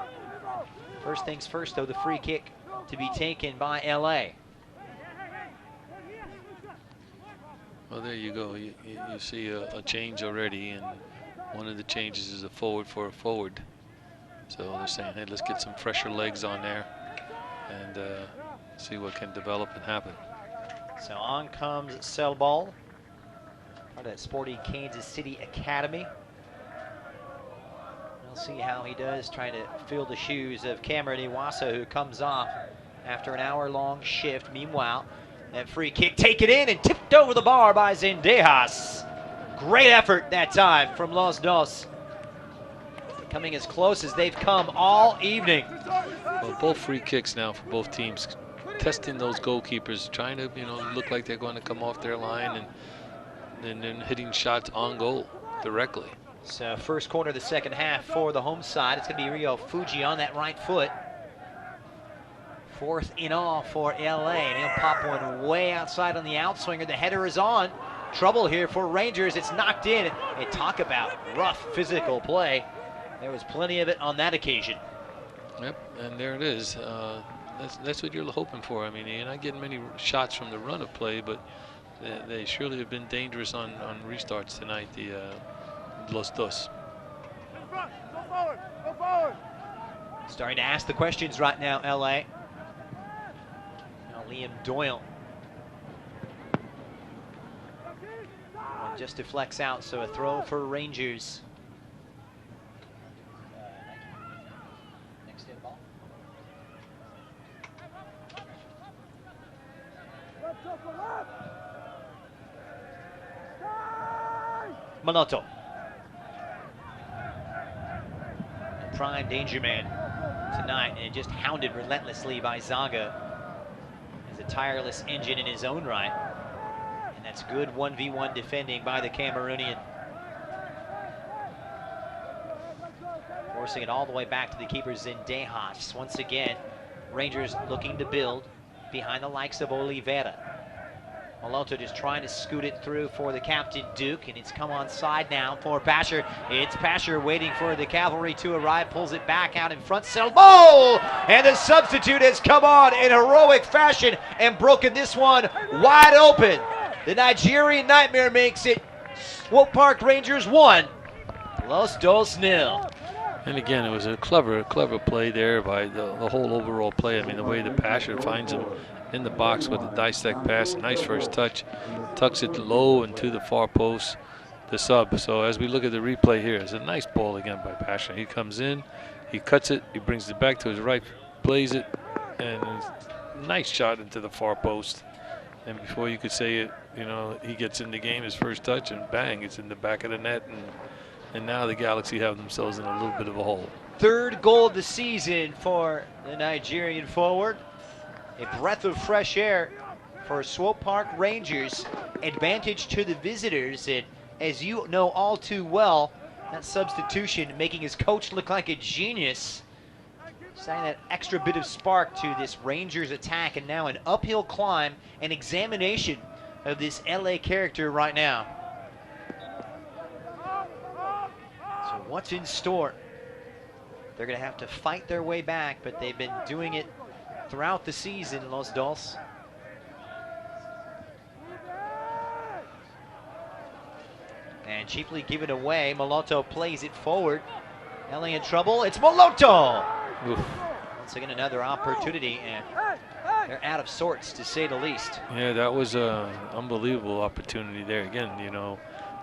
First things first, though, the free kick to be taken by LA. Well, there you go. You see a change already, and one of the changes is a forward for a forward. So they're saying, hey, let's get some fresher legs on there and see what can develop and happen. So on comes Selbol, part of that Sporting Kansas City Academy. We'll see how he does trying to fill the shoes of Cameron Iwasa, who comes off after an hour-long shift. Meanwhile, that free kick taken in and tipped over the bar by Zendejas. Great effort that time from Los Dos. Coming as close as they've come all evening. Well, both free kicks now for both teams, testing those goalkeepers, trying to, you know, look like they're going to come off their line, and then hitting shots on goal directly. So first quarter of the second half for the home side. It's going to be Rio Fuji on that right foot. Fourth in all for LA, and he'll pop one way outside on the outswinger. The header is on. Trouble here for Rangers. It's knocked in. And talk about rough physical play. There was plenty of it on that occasion. Yep, and there it is. That's what you're hoping for. I mean, you're not getting many shots from the run of play, but they surely have been dangerous on restarts tonight, the Los Dos. Go forward, go forward. Starting to ask the questions right now, LA. Now Liam Doyle. One just deflects out, so a throw for Rangers. Malotto. Prime danger man tonight, and just hounded relentlessly by Zaga. He's a tireless engine in his own right. And that's good 1v1 defending by the Cameroonian. Forcing it all the way back to the keeper, Zendejas. Once again, Rangers looking to build behind the likes of Oliveira. Malotto just trying to scoot it through for the captain, Duke, and it's come on side now for Pasher. It's Pasher waiting for the cavalry to arrive, pulls it back out in front. Selbol! And the substitute has come on in heroic fashion and broken this one wide open. The Nigerian Nightmare makes it Swope Park Rangers 1, Los Dos 0. And again, it was a clever play there by the whole overall play. I mean, the way the Pasher finds him in the box with a dissect pass, nice first touch, tucks it low and to the far post, the sub. So as we look at the replay here, it's a nice ball again by Pasha. He comes in, he cuts it, he brings it back to his right, plays it, and nice shot into the far post. And before you could say it, you know, he gets in the game, his first touch, and bang, it's in the back of the net. And now the Galaxy have themselves in a little bit of a hole. Third goal of the season for the Nigerian forward. A breath of fresh air for Swope Park Rangers. Advantage to the visitors, and as you know all too well, that substitution making his coach look like a genius. Just adding that extra bit of spark to this Rangers attack, and now an uphill climb, an examination of this LA character right now. So what's in store? They're going to have to fight their way back, but they've been doing it throughout the season, Los Dos. And cheaply given away. Moloto plays it forward. LA in trouble. It's Moloto! Oof. Once again, another opportunity, and they're out of sorts, to say the least. Yeah, that was an unbelievable opportunity there. Again, you know,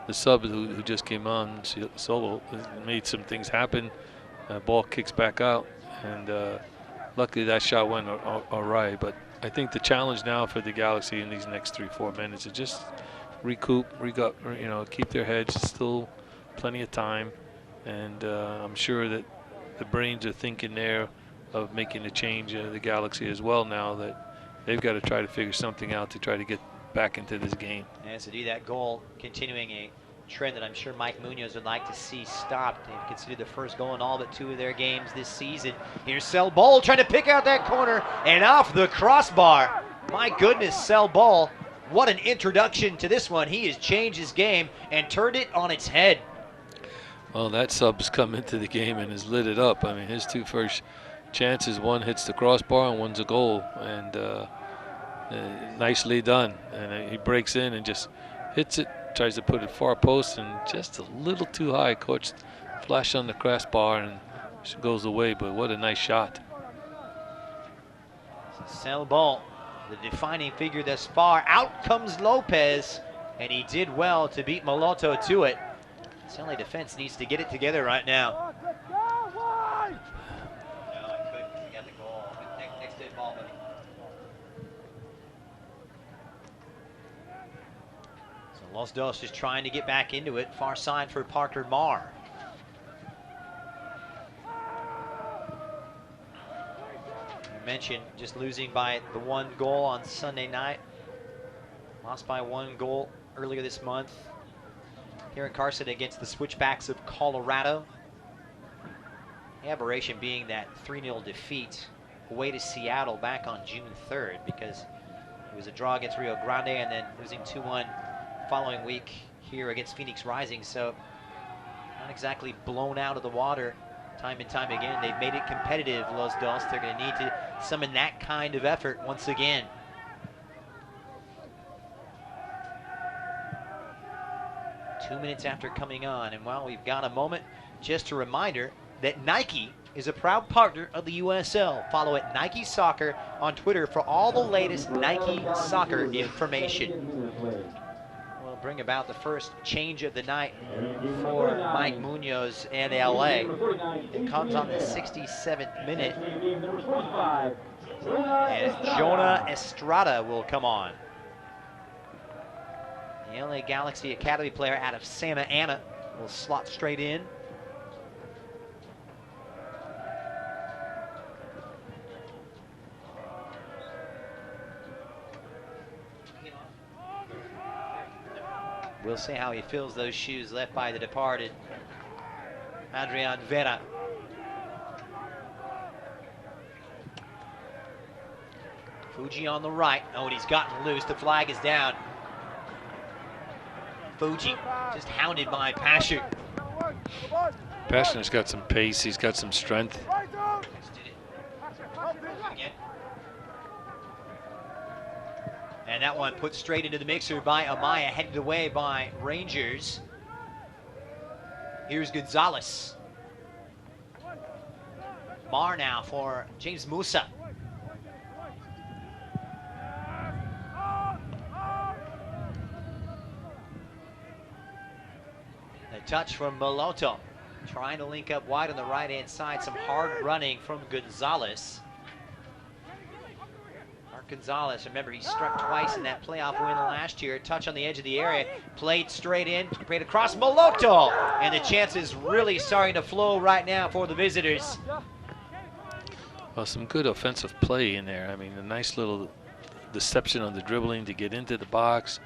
the sub who just came on, Solo, made some things happen. Ball kicks back out, and luckily that shot went all right. But I think the challenge now for the Galaxy in these next 3-4 minutes is just recoup, you know, keep their heads. Still plenty of time, and I'm sure that the brains are thinking there of making a change. The Galaxy as well, now that they've got to try to figure something out to try to get back into this game. And to do that goal, continuing a trend that I'm sure Mike Munoz would like to see stopped. They've considered the first goal in all but 2 of their games this season. Here's Sel Bol trying to pick out that corner, and off the crossbar. My goodness, Sel Bol, what an introduction to this one. He has changed his game and turned it on its head. Well, that sub's come into the game and has lit it up. I mean, his 2 first chances, one hits the crossbar and one's a goal, and nicely done. And he breaks in and just hits it, tries to put it far post, and just a little too high. Coach flash on the crossbar and it goes away, but what a nice shot. Sel Bol, the defining figure thus far. Out comes Lopez, and he did well to beat Moloto to it. This LA defense needs to get it together right now. Los Dos is trying to get back into it. Far side for Parker Marr. You mentioned just losing by the 1 goal on Sunday night. Lost by 1 goal earlier this month here in Carson against the Switchbacks of Colorado. The aberration being that 3-0 defeat away to Seattle back on June 3rd, because it was a draw against Rio Grande and then losing 2-1 following week here against Phoenix Rising. So not exactly blown out of the water time and time again. They've made it competitive, Los Dos. They're going to need to summon that kind of effort once again. Two minutes after coming on, and while we've got a moment, just a reminder that Nike is a proud partner of the USL. Follow at Nike Soccer on Twitter for all the latest Nike soccer information. We'll bring about the first change of the night for Mike Munoz and LA. It comes on the 67th minute, and Jonah Estrada will come on. The LA Galaxy Academy player out of Santa Ana will slot straight in. We'll see how he fills those shoes left by the departed Adrian Vera. Fuji on the right. Oh, and he's gotten loose. The flag is down. Fuji just hounded by Pasher. Passion's got some pace. He's got some strength. And that one put straight into the mixer by Amaya, headed away by Rangers. Here's Gonzalez. Marr now for James Musa. The touch from Moloto. Trying to link up wide on the right-hand side. Some hard running from Gonzalez. Gonzalez, remember, he struck twice in that playoff win last year. Touch on the edge of the area, played straight in, played across Moloto, and the chances really starting to flow right now for the visitors. Well, some good offensive play in there. I mean, a nice little deception on the dribbling to get into the box,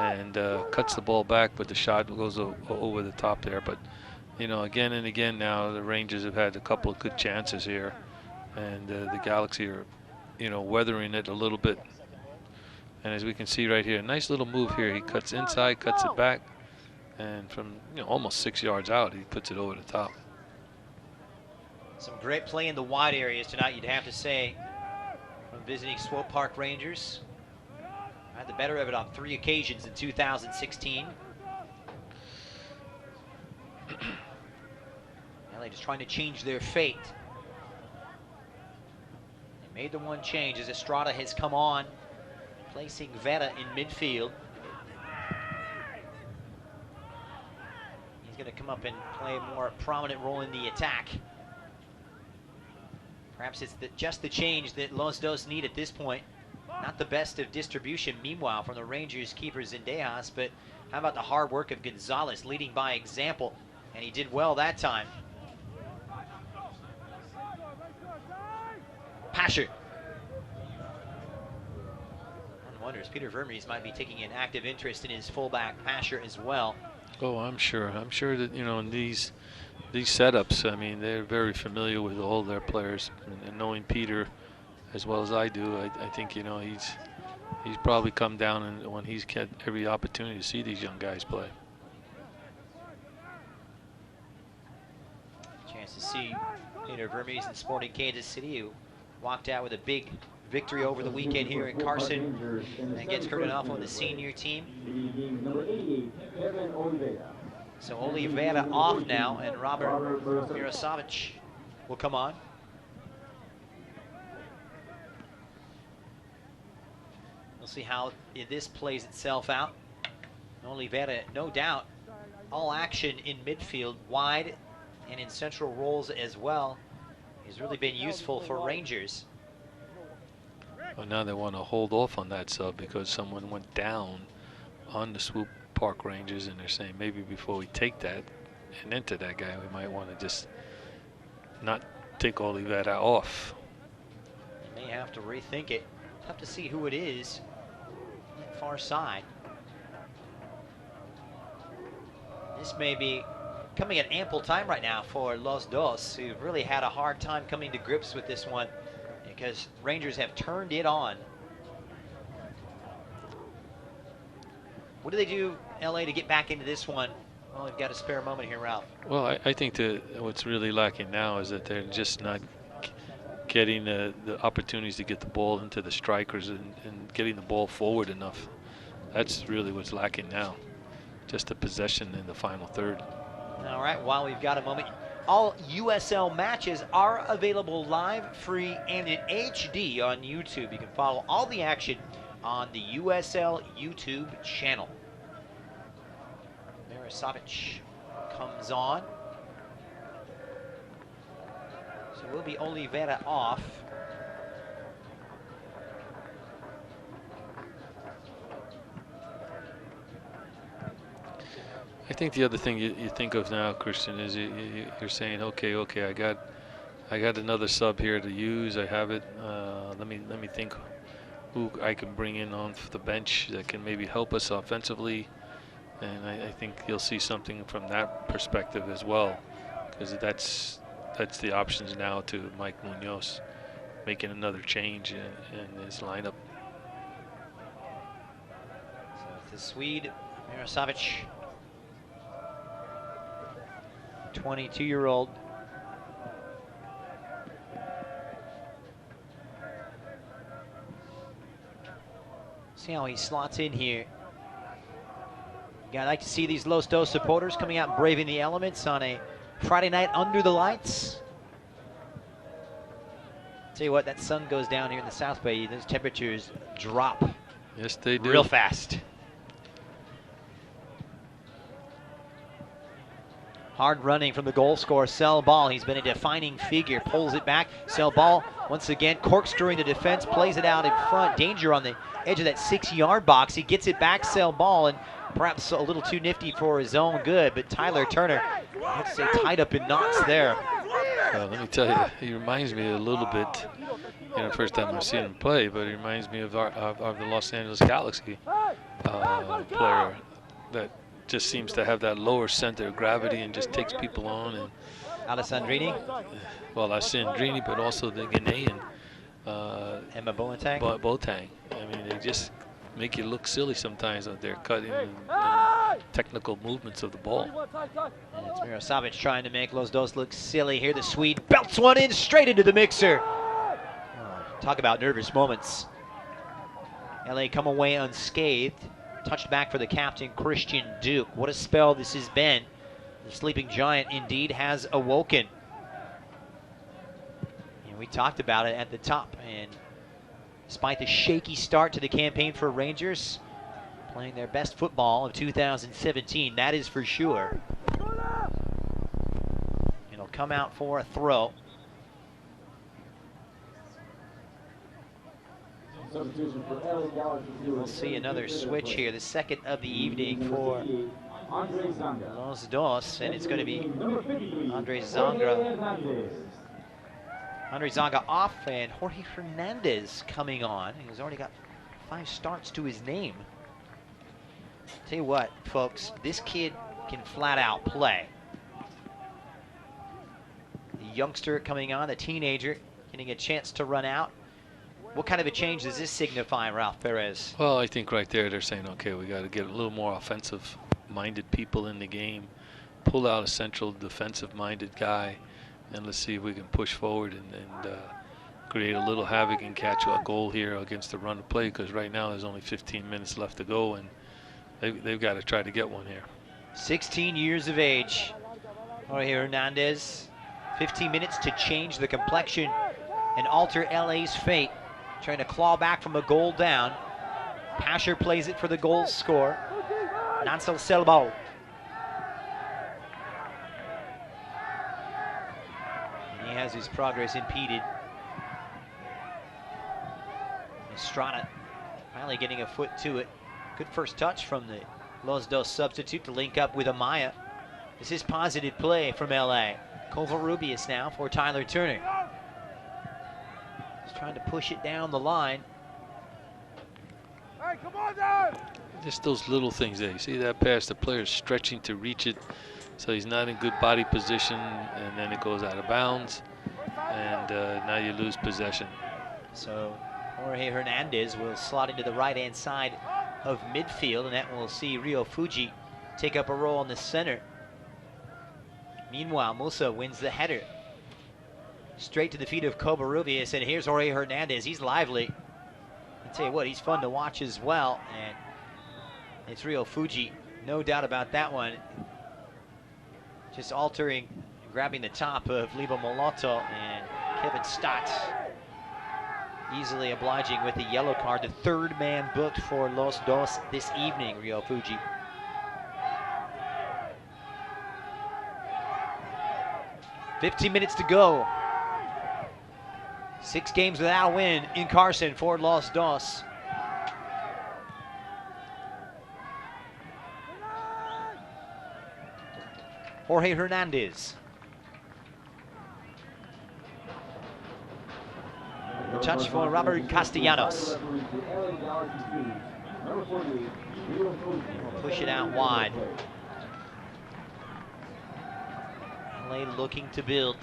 and cuts the ball back, but the shot goes over the top there. But, you know, again and again now, the Rangers have had a couple of good chances here, and the Galaxy are, you know, weathering it a little bit. And as we can see right here, a nice little move here. He cuts inside, cuts it back, and from, you know, almost 6 yards out, he puts it over the top. Some great play in the wide areas tonight, you'd have to say, from visiting Swope Park Rangers. Had the better of it on 3 occasions in 2016. LA just trying to change their fate. They made the one change as Estrada has come on, placing Vera in midfield. He's going to come up and play a more prominent role in the attack. Perhaps it's just the change that Los Dos need at this point. Not the best of distribution, meanwhile, from the Rangers keeper Zendejas, but how about the hard work of Gonzalez leading by example? And he did well that time. Pasher. One wonders, Peter Vermees might be taking an active interest in his fullback Pasher as well. Oh, I'm sure. I'm sure that, you know, in these setups, I mean, they're very familiar with all their players, and knowing Peter as well as I do, I think, you know, he's probably come down and when he's had every opportunity to see these young guys play. Chance to see Peter Vermees in Sporting Kansas City, who walked out with a big victory over the weekend here in Carson and gets curtain off on the senior team. So Oliveira off now, and Robert Mirosavic will come on. We'll see how this plays itself out. Oliveira, no doubt, all action in midfield, wide, and in central roles as well. He's really been useful for Rangers. Well, now they want to hold off on that sub because someone went down on the Swope Park Rangers, and they're saying maybe before we take that and enter that guy, we might want to just not take Oliveira off. May have to rethink it. Tough to see who it is. Far side. This may be coming at ample time right now for Los Dos, who really had a hard time coming to grips with this one because Rangers have turned it on. What do they do, LA, to get back into this one? Well, we've got a spare moment here, Ralph. Well, I think that what's really lacking now is that they're just not getting the opportunities to get the ball into the strikers and getting the ball forward enough. That's really what's lacking now. Just the possession in the final third. All right, while we've got a moment, all USL matches are available live, free, and in HD on YouTube. You can follow all the action on the USL YouTube channel. Mirosavic comes on. So we'll be Oliveira off. I think the other thing you think of now, Christian, is you're saying, okay, I got another sub here to use. I have it. Let me think who I can bring in on the bench that can maybe help us offensively, and I think you'll see something from that perspective as well, because that's the options now to Mike Munoz making another change in his lineup. So the Swede Mirosavic, 22-year-old. See how he slots in here. I'd like to see these Los Dos supporters coming out and braving the elements on a Friday night under the lights. Tell you what, that sun goes down here in the South Bay, those temperatures drop. Yes, they do. Real fast. Hard running from the goal scorer, Sell Ball. He's been a defining figure, pulls it back. Sell Ball, once again, corkscrewing the defense, plays it out in front. Danger on the edge of that 6-yard box. He gets it back, Sell Ball, and perhaps a little too nifty for his own good, but Tyler Turner, I have to say, tied up in knots there. Let me tell you, he reminds me a little bit, first time I've seen him play, but he reminds me of the Los Angeles Galaxy player that just seems to have that lower center of gravity and just takes people on. And Alessandrini? Well, Alessandrini, but also the Ghanaian. Emma Boateng? Boateng. I mean, they just make you look silly sometimes with their cutting and technical movements of the ball. And it's Mirosavic trying to make Los Dos look silly here. The Swede belts one in straight into the mixer. Oh, talk about nervous moments. LA come away unscathed. Touched back for the captain, Christian Duke. What a spell this has been. The sleeping giant indeed has awoken. And we talked about it at the top. And despite the shaky start to the campaign for Rangers, playing their best football of 2017, that is for sure. It'll come out for a throw. We'll see another switch here, the second of the evening for Los Dos, and it's going to be Andre Zangra. Andre Zangra off, and Jorge Hernandez coming on. He's already got 5 starts to his name. Tell you what, folks, this kid can flat out play. The youngster coming on, the teenager, getting a chance to run out. What kind of a change does this signify, Ralph Perez? Well, I think right there they're saying, okay, we got to get a little more offensive-minded people in the game, pull out a central defensive-minded guy, and let's see if we can push forward and create a little havoc and catch a goal here against the run of play, because right now there's only 15 minutes left to go, and they've got to try to get one here. 16 years of age. Jorge Hernandez, 15 minutes to change the complexion and alter LA's fate. Trying to claw back from a goal down. Pasher plays it for the goal score. Nansel Selbal. He has his progress impeded. Estrada finally getting a foot to it. Good first touch from the Los Dos substitute to link up with Amaya. This is positive play from LA. Covarrubias now for Tyler Turner. Trying to push it down the line. Hey, come on down! Just those little things there. You see that pass, the player's stretching to reach it, so he's not in good body position, and then it goes out of bounds, and now you lose possession. So Jorge Hernandez will slot into the right-hand side of midfield, and that will see Rio Fuji take up a role in the center. Meanwhile, Musa wins the header. Straight to the feet of Covarrubias, and here's Jorge Hernandez. He's lively. I'll tell you what, he's fun to watch as well. And it's Rio Fuji, no doubt about that one. Just altering, grabbing the top of Libo Moloto, and Kevin Stott easily obliging with the yellow card. The third man booked for Los Dos this evening, Rio Fuji. "15 minutes to go. 6 games without a win in Carson for Los Dos. Jorge Hernandez. The touch for Robert Castellanos. We'll push it out wide. LA looking to build.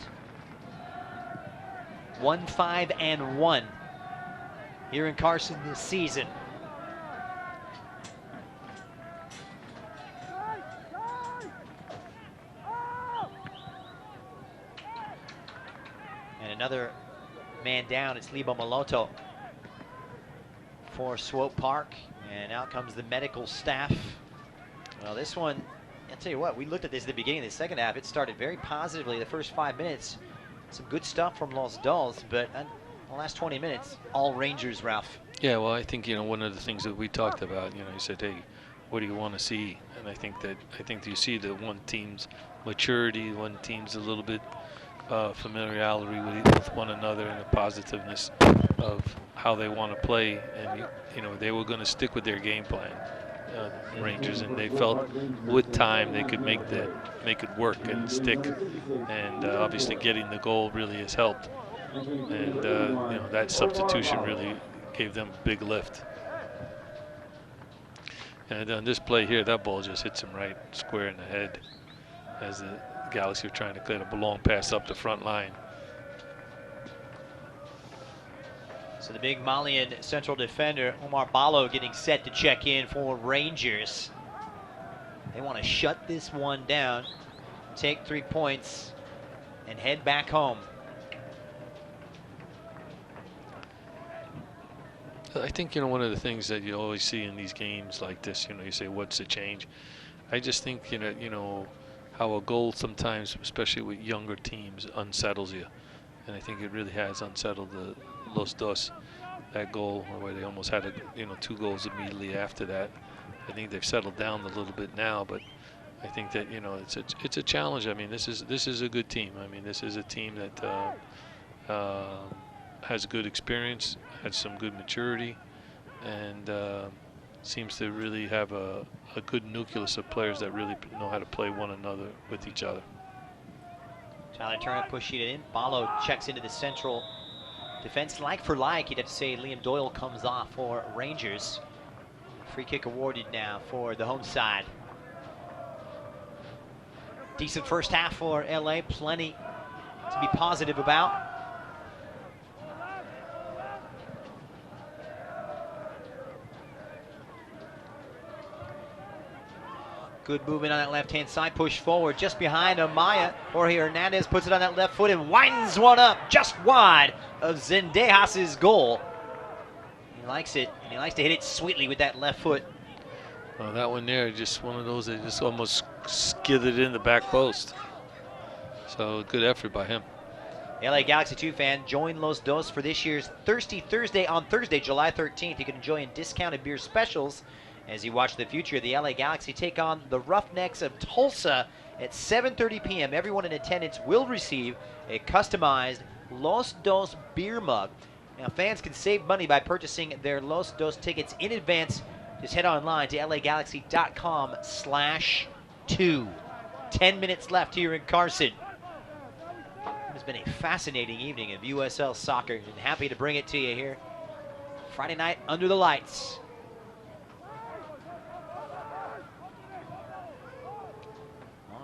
1-5-1 here in Carson this season. And another man down, it's Libo Moloto for Swope Park, and out comes the medical staff. Well, this one, I'll tell you what, we looked at this at the beginning of the second half. It started very positively the first 5 minutes. Some good stuff from Los Dos, but in the last 20 minutes, all Rangers, Ralph. Yeah, well, I think, one of the things that we talked about, you said, hey, what do you want to see? And I think you see the one team's maturity, one team's a little bit familiarity with one another, and the positiveness of how they want to play. And, they were going to stick with their game plan, Rangers, and they felt with time they could make it work and stick. And obviously getting the goal really has helped. And, that substitution really gave them a big lift. And on this play here, that ball just hits him right square in the head as the Galaxy are trying to clear a long pass up the front line. So the big Malian central defender, Omar Balo, getting set to check in for Rangers. They want to shut this one down, take 3 points, and head back home. I think, one of the things that you always see in these games like this, you say, what's the change? I just think, how a goal sometimes, especially with younger teams, unsettles you. And I think it really has unsettled the Los Dos, that goal where they almost had 2 goals immediately after that. I think they've settled down a little bit now, but I think that it's a challenge. I mean, this is a good team. I mean, this is a team that has good experience, has some good maturity, and seems to really have a good nucleus of players that really know how to play one another with each other. Tyler Turner pushing it in. Balo checks into the central defense. Like for like, you'd have to say Liam Doyle comes off for Rangers. Free kick awarded now for the home side. Decent first half for LA. Plenty to be positive about. Good movement on that left-hand side, push forward just behind Amaya. Jorge Hernandez puts it on that left foot and winds one up just wide of Zendejas' goal. He likes it, and he likes to hit it sweetly with that left foot. Well, that one there, just one of those that just almost skidded in the back post. So good effort by him. LA Galaxy 2 fan, join Los Dos for this year's Thirsty Thursday on Thursday, July 13th. You can enjoy discounted beer specials as you watch the future of the LA Galaxy take on the Roughnecks of Tulsa at 7:30 p.m. Everyone in attendance will receive a customized Los Dos beer mug. Now, fans can save money by purchasing their Los Dos tickets in advance. Just head online to lagalaxy.com/2. 10 minutes left here in Carson. It has been a fascinating evening of USL soccer, and happy to bring it to you here Friday night under the lights.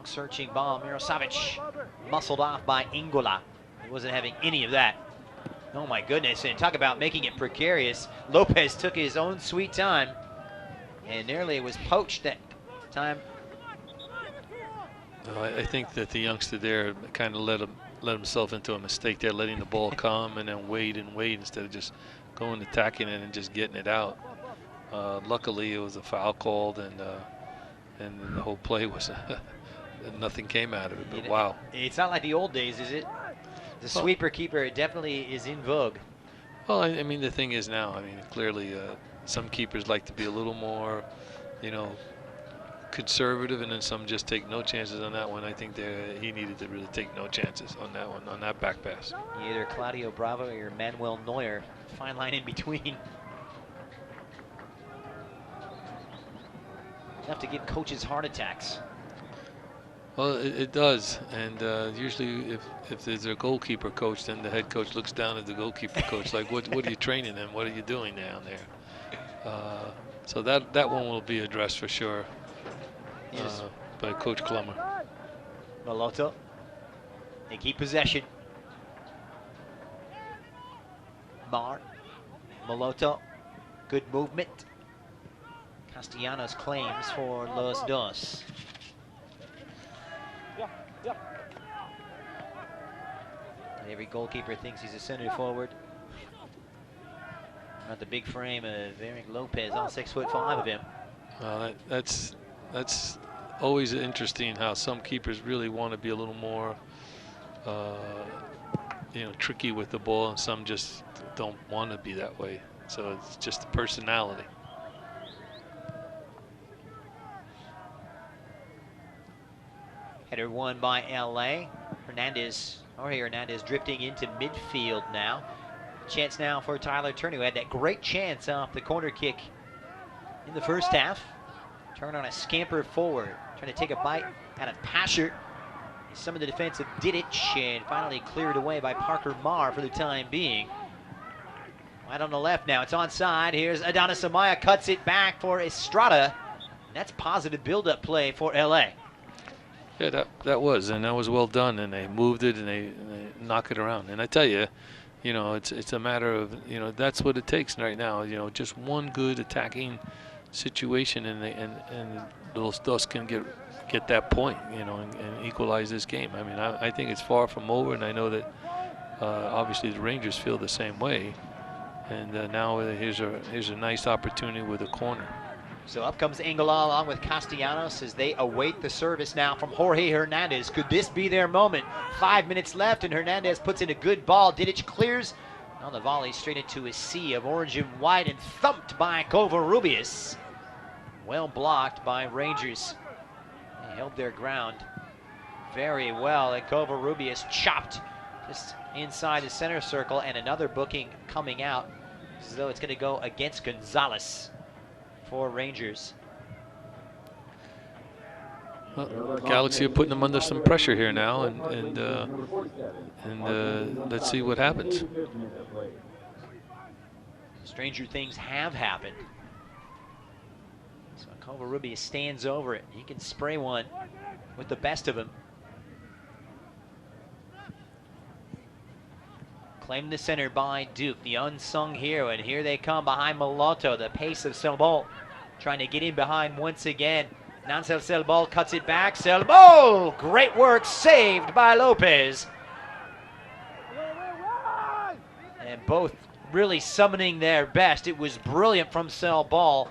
Searching ball, Mirosavic muscled off by Ingola. He wasn't having any of that. Oh my goodness, and talk about making it precarious. Lopez took his own sweet time and nearly was poached that time. I think that the youngster there kind of let himself into a mistake there, letting the ball come and then wait instead of just going attacking it and just getting it out. Luckily, it was a foul called, and the whole play was nothing came out of it, but wow. It's not like the old days, is it? The sweeper keeper definitely is in vogue. Well, I mean, the thing is now, clearly some keepers like to be a little more, conservative, and then some just take no chances on that one. I think he needed to really take no chances on that one, on that back pass. Either Claudio Bravo or Manuel Neuer. Fine line in between. Enough to give coaches heart attacks. Well, it does, and usually if there's a goalkeeper coach, then the head coach looks down at the goalkeeper coach like, what are you training them? What are you doing down there? So that one will be addressed for sure by Coach Klummer. Malotto, they keep possession. Malotto, good movement. Castellanos claims for Los Dos. Every goalkeeper thinks he's a center forward. Not the big frame of Eric Lopez, all 6'5" of him. That's always interesting how some keepers really want to be a little more, tricky with the ball, and some just don't want to be that way. So it's just the personality. Header won by LA. Jorge Hernandez drifting into midfield now. Chance now for Tyler Turner, who had that great chance off the corner kick in the first half. Turn on a scamper forward, trying to take a bite out of Pasher. Some of the defensive Didic, and finally cleared away by Parker Marr for the time being. Right on the left now, it's onside. Here's Adonis Amaya, cuts it back for Estrada. That's positive build-up play for LA. Yeah, that was well done, and they moved it and they knock it around. And I tell you, it's a matter of, that's what it takes right now. Just one good attacking situation, and those can get that point, and equalize this game. I mean, I think it's far from over, and I know that obviously the Rangers feel the same way. And now here's a nice opportunity with a corner. So up comes Ingala along with Castellanos as they await the service now from Jorge Hernandez. Could this be their moment? 5 minutes left, and Hernandez puts in a good ball. Didic clears on the volley straight into a sea of orange and white and thumped by Covarrubias. Well blocked by Rangers. They held their ground very well, and Covarrubias chopped just inside the center circle, and another booking coming out as though it's going to go against Gonzalez for Rangers. Well, Galaxy are putting them under some pressure here now, and let's see what happens. Stranger things have happened. So Covarrubias stands over it. He can spray one with the best of them. Claimed the center by Duke, the unsung hero, and here they come behind Maloto. The pace of Selbol trying to get in behind once again. Nancel Selbol cuts it back. Selbol, great work, saved by Lopez. And both really summoning their best. It was brilliant from Selbol,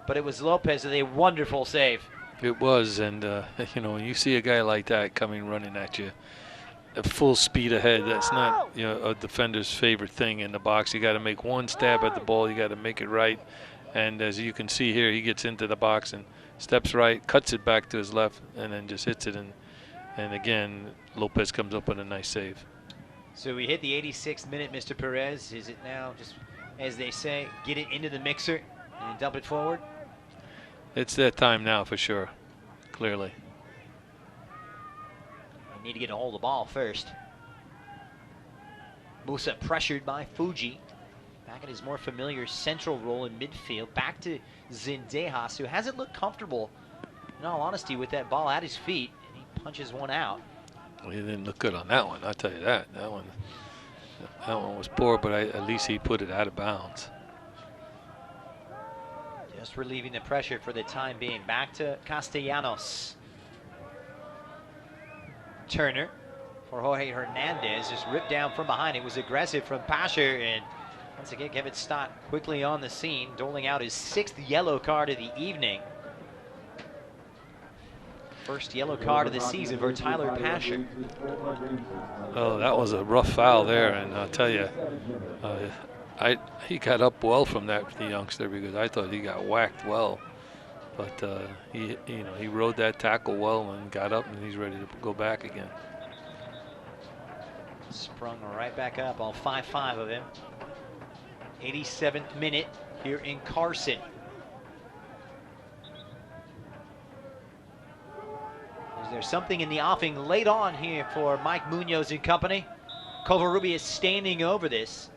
but it was Lopez with a wonderful save. It was, and when you see a guy like that coming running at you, at full speed ahead, that's not a defender's favorite thing in the box. You got to make one stab at the ball. You got to make it right. And as you can see here, he gets into the box and steps right, cuts it back to his left, and then just hits it. And again, Lopez comes up with a nice save. So we hit the 86th minute, Mr. Perez. Is it now just, as they say, get it into the mixer and dump it forward? It's that time now for sure, clearly. Need to get a hold of the ball first. Musa pressured by Fuji. Back in his more familiar central role in midfield. Back to Zendejas, who hasn't looked comfortable, in all honesty, with that ball at his feet. And he punches one out. Well, he didn't look good on that one, I'll tell you that. That one was poor, but at least he put it out of bounds. Just relieving the pressure for the time being. Back to Castellanos. Turner for Jorge Hernandez, just ripped down from behind. It was aggressive from Pasher, and once again Kevin Stott quickly on the scene, doling out his 6th yellow card of the evening. First yellow card of the season for Tyler Pasher. Oh, that was a rough foul there, and I'll tell you, he got up well from that, the youngster, because I thought he got whacked well. But he rode that tackle well and got up, and he's ready to go back again. Sprung right back up, all 5-5 of him. 87th minute here in Carson. Is there something in the offing late on here for Mike Munoz and company? Covarrubias standing over this.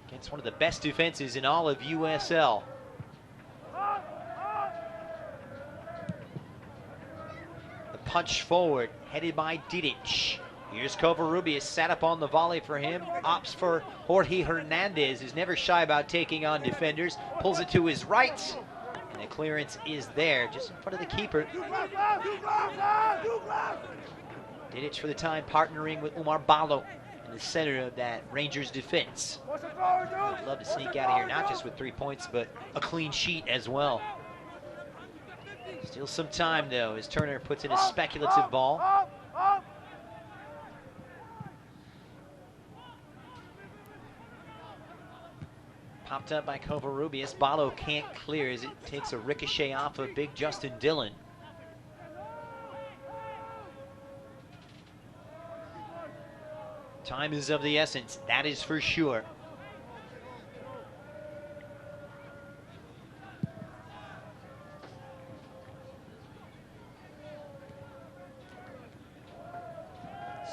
Against one of the best defenses in all of USL. Punch forward, headed by Didic. Here's Covarrubias, sat up on the volley for him. Opts for Jorge Hernandez, who's never shy about taking on defenders. Pulls it to his right, and the clearance is there, just in front of the keeper. Didic for the time partnering with Umar Balo in the center of that Rangers defense. I'd love to sneak out of here, not just with 3 points, but a clean sheet as well. Still some time, though, as Turner puts in a speculative ball. Popped up by Covarrubias. Balo can't clear as it takes a ricochet off of big Justin Dillon. Time is of the essence, that is for sure.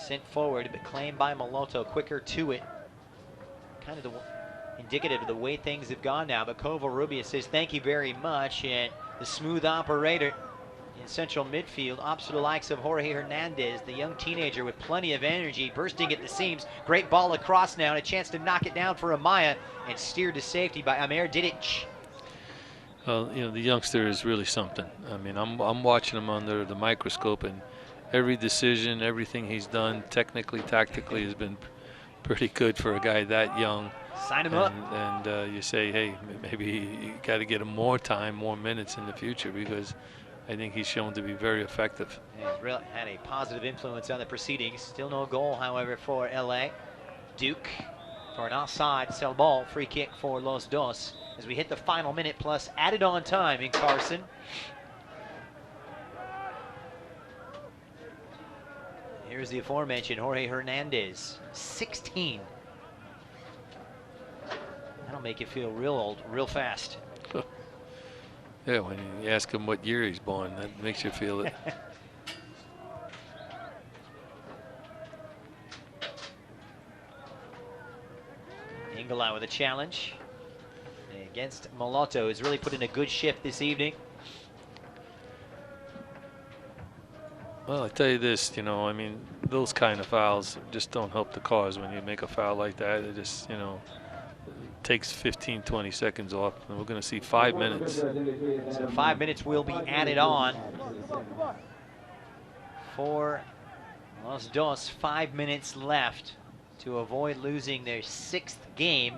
Sent forward, but claimed by Maloto, quicker to it. Kind of the indicative of the way things have gone now. But Covarrubias says thank you very much, and the smooth operator in central midfield, opposite the likes of Jorge Hernandez, the young teenager with plenty of energy, bursting at the seams. Great ball across now, and a chance to knock it down for Amaya, and steered to safety by Amir Didic. Well, you know, the youngster is really something. I mean, I'm watching him under the microscope, and every decision, everything he's done, technically, tactically, has been pretty good for a guy that young. Sign him up. And you say, hey, maybe you got to get him more time, more minutes in the future, because I think he's shown to be very effective. He's really had a positive influence on the proceedings. Still no goal, however, for LA. Duke for an offside cell ball, free kick for Los Dos as we hit the final minute plus added on time in Carson. Here's the aforementioned Jorge Hernandez, 16. That'll make you feel real old, real fast. Yeah, when you ask him what year he's born, that makes you feel it. Ingala with a challenge against Molotto. Has really put in a good shift this evening. Well, I tell you this, you know, I mean, those kind of fouls just don't help the cause when you make a foul like that. It just, you know, takes 15, 20 seconds off, and we're going to see 5 minutes. So 5 minutes will be added on for Los Dos. 5 minutes left to avoid losing their 6th game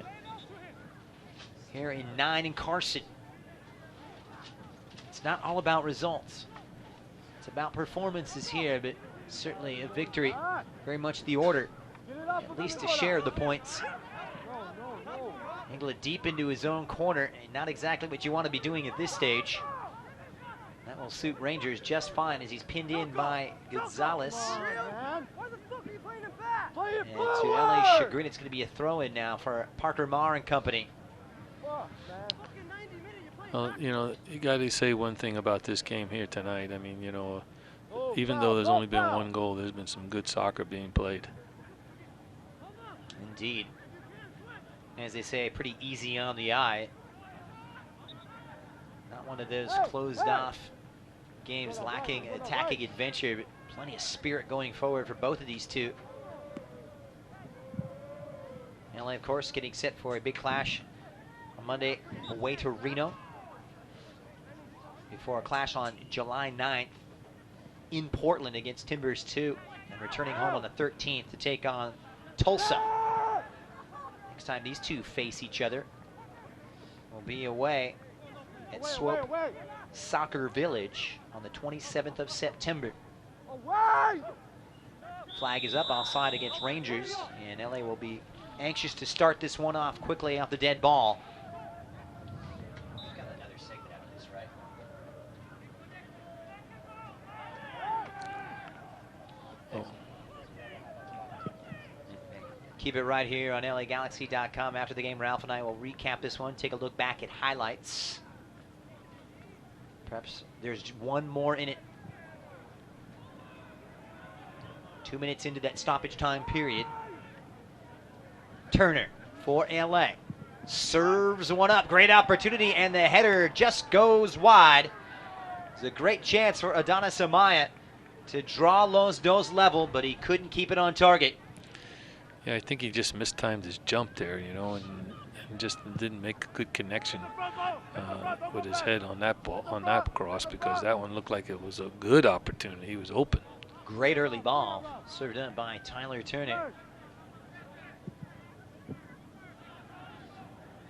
here in 9 in Carson. It's not all about results. It's about performances here, but certainly a victory, very much the order, at least to share the points. Ingala deep into his own corner, and not exactly what you want to be doing at this stage. That will suit Rangers just fine as he's pinned in by Gonzalez. And to LA's chagrin, it's going to be a throw-in now for Parker Marr and company. Well, you know, you got to say one thing about this game here tonight. I mean, you know, even though there's only been 1 goal, there's been some good soccer being played. Indeed. As they say, pretty easy on the eye. Not one of those closed-off games lacking attacking adventure, but plenty of spirit going forward for both of these two. LA, of course, getting set for a big clash on Monday away to Reno, before a clash on July 9th in Portland against Timbers 2, and returning home on the 13th to take on Tulsa. Next time these two face each other will be away at Swope Soccer Village on the 27th of September. Flag is up outside against Rangers, and LA will be anxious to start this one off quickly off the dead ball. Got another segment out of this, right? Keep it right here on LAGalaxy.com. After the game, Ralph and I will recap this one, take a look back at highlights. Perhaps there's one more in it. 2 minutes into that stoppage time period. Turner for LA. Serves one up. Great opportunity, and the header just goes wide. It's a great chance for Adonis Amaya to draw Los Dos level, but he couldn't keep it on target. Yeah, I think he just mistimed his jump there, you know, and just didn't make a good connection with his head on that ball, on that cross, because that one looked like it was a good opportunity. He was open. Great early ball, served up by Tyler Turner.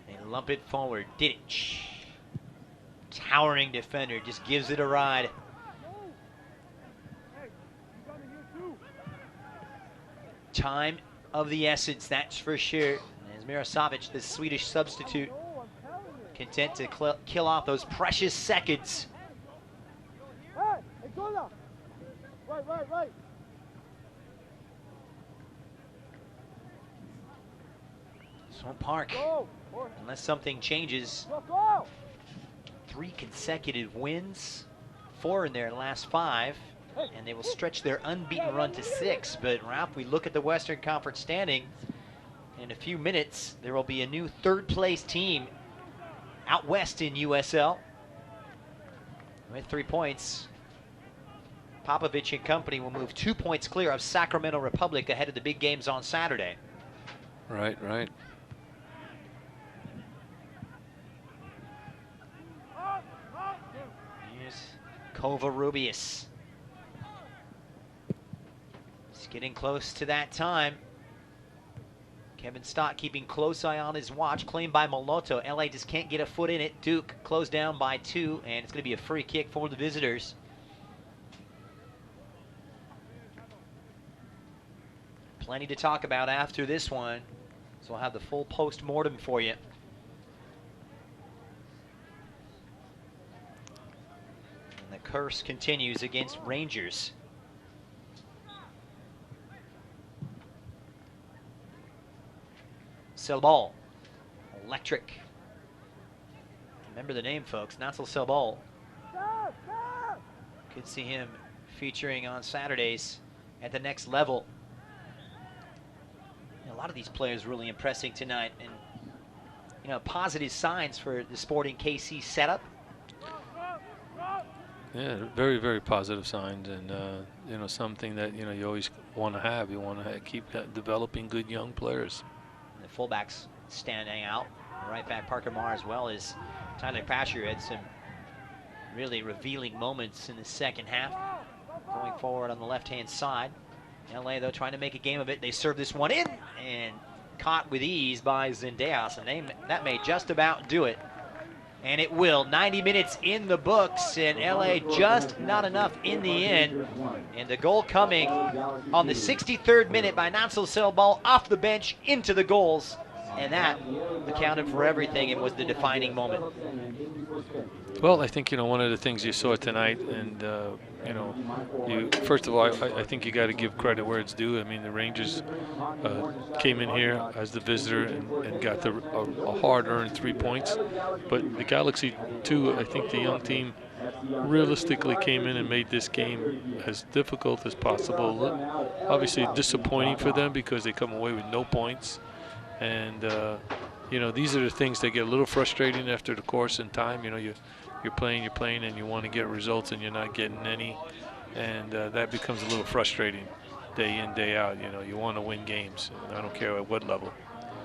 They lump it forward. Didic, towering defender, just gives it a ride. Time of the essence, that's for sure. As Mirosavic, the Swedish substitute, content to kill off those precious seconds. Right. Swope Park, unless something changes, 3 consecutive wins, 4 in their last 5. And they will stretch their unbeaten run to 6. But Ralph, we look at the Western Conference standing, In a few minutes, there will be a new third-place team out west in USL. With 3 points, Popovich and company will move 2 points clear of Sacramento Republic ahead of the big games on Saturday. Right, right. Here's Covarrubias. He's getting close to that time. Kevin Stott keeping close eye on his watch. Claimed by Molotto. LA just can't get a foot in it. Duke closed down by 2, and it's going to be a free kick for the visitors. Plenty to talk about after this one, so we'll have the full post-mortem for you. And the curse continues against Rangers. Selbal, electric. Remember the name, folks, Natsal Selbal. Could see him featuring on Saturdays at the next level. A lot of these players really impressing tonight, and positive signs for the Sporting KC setup. Yeah, very, very positive signs, and something that you always want to have. You want to keep developing good young players. And the fullbacks standing out. Right back Parker Marr, as well as Tyler Pasher, had some really revealing moments in the second half. Going forward on the left-hand side. LA, though, trying to make a game of it. They serve this one in, and caught with ease by Zendejas, and that may just about do it. And it will. 90 minutes in the books, and LA just not enough in the end. And the goal coming on the 63rd minute by Natsal Selbal off the bench into the goals. And that accounted for everything and was the defining moment. Well, I think, one of the things you saw tonight, and, first of all, I think you got to give credit where it's due. I mean, the Rangers came in here as the visitor and got a hard-earned 3 points. But the Galaxy, too, I think the young team realistically came in and made this game as difficult as possible. Obviously disappointing for them because they come away with no points. And, these are the things that get a little frustrating after the course and time. You're playing, and you want to get results, and you're not getting any. And that becomes a little frustrating day in, day out. You want to win games. I don't care at what level.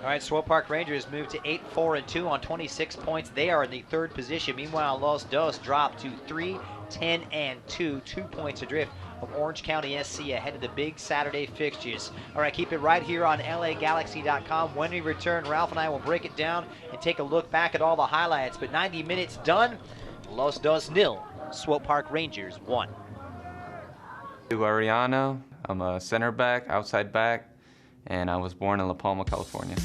All right, Swope Park Rangers moved to 8-4-2 on 26 points. They are in the 3rd position. Meanwhile, Los Dos dropped to 3-10-2, 2 points adrift of Orange County SC ahead of the big Saturday fixtures. All right, keep it right here on LAGalaxy.com. When we return, Ralph and I will break it down and take a look back at all the highlights. But 90 minutes done, Los Dos 0, Swope Park Rangers 1. Ariano. I'm a center back, outside back, and I was born in La Palma, California.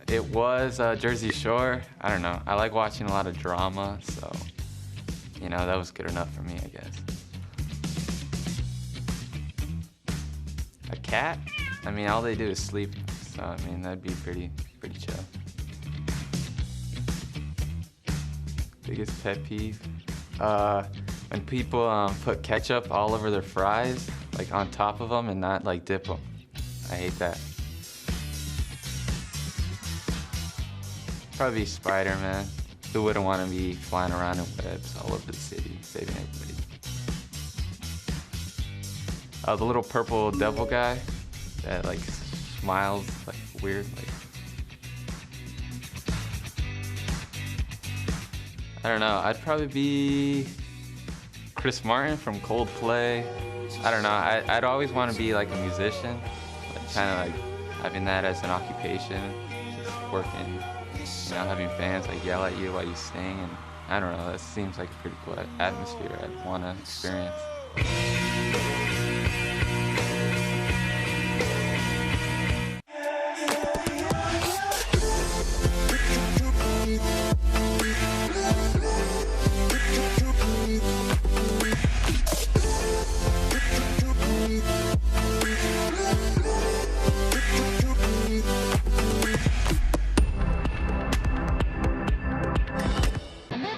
It was Jersey Shore. I don't know. I like watching a lot of drama, so that was good enough for me, I guess. A cat? I mean, all they do is sleep, so I mean, that'd be pretty chill. Biggest pet peeve? When people put ketchup all over their fries, like on top of them, and not like dip them. I hate that. Probably Spider-Man. Who wouldn't want to be flying around in webs all over the city, saving everybody? The little purple devil guy that like smiles like weird. I don't know. I'd probably be Chris Martin from Coldplay. I don't know. I'd always want to be like a musician, kind of like having that as an occupation, just working. Having fans like yell at you while you sing, and I don't know, that seems like a pretty cool atmosphere I'd want to experience.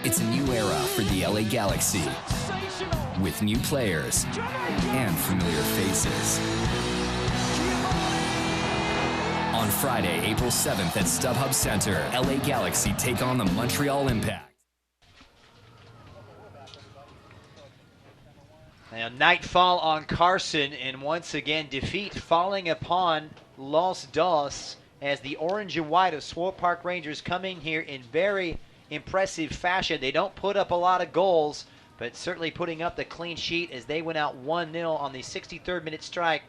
It's a new era for the LA Galaxy, with new players and familiar faces. Friday, April 7th at Stubhub Center. LA Galaxy take on the Montreal Impact. Now, nightfall on Carson, and once again, defeat falling upon Los Dos as the orange and white of Swope Park Rangers coming here in very impressive fashion. They don't put up a lot of goals, but certainly putting up the clean sheet as they went out 1-0 on the 63rd minute strike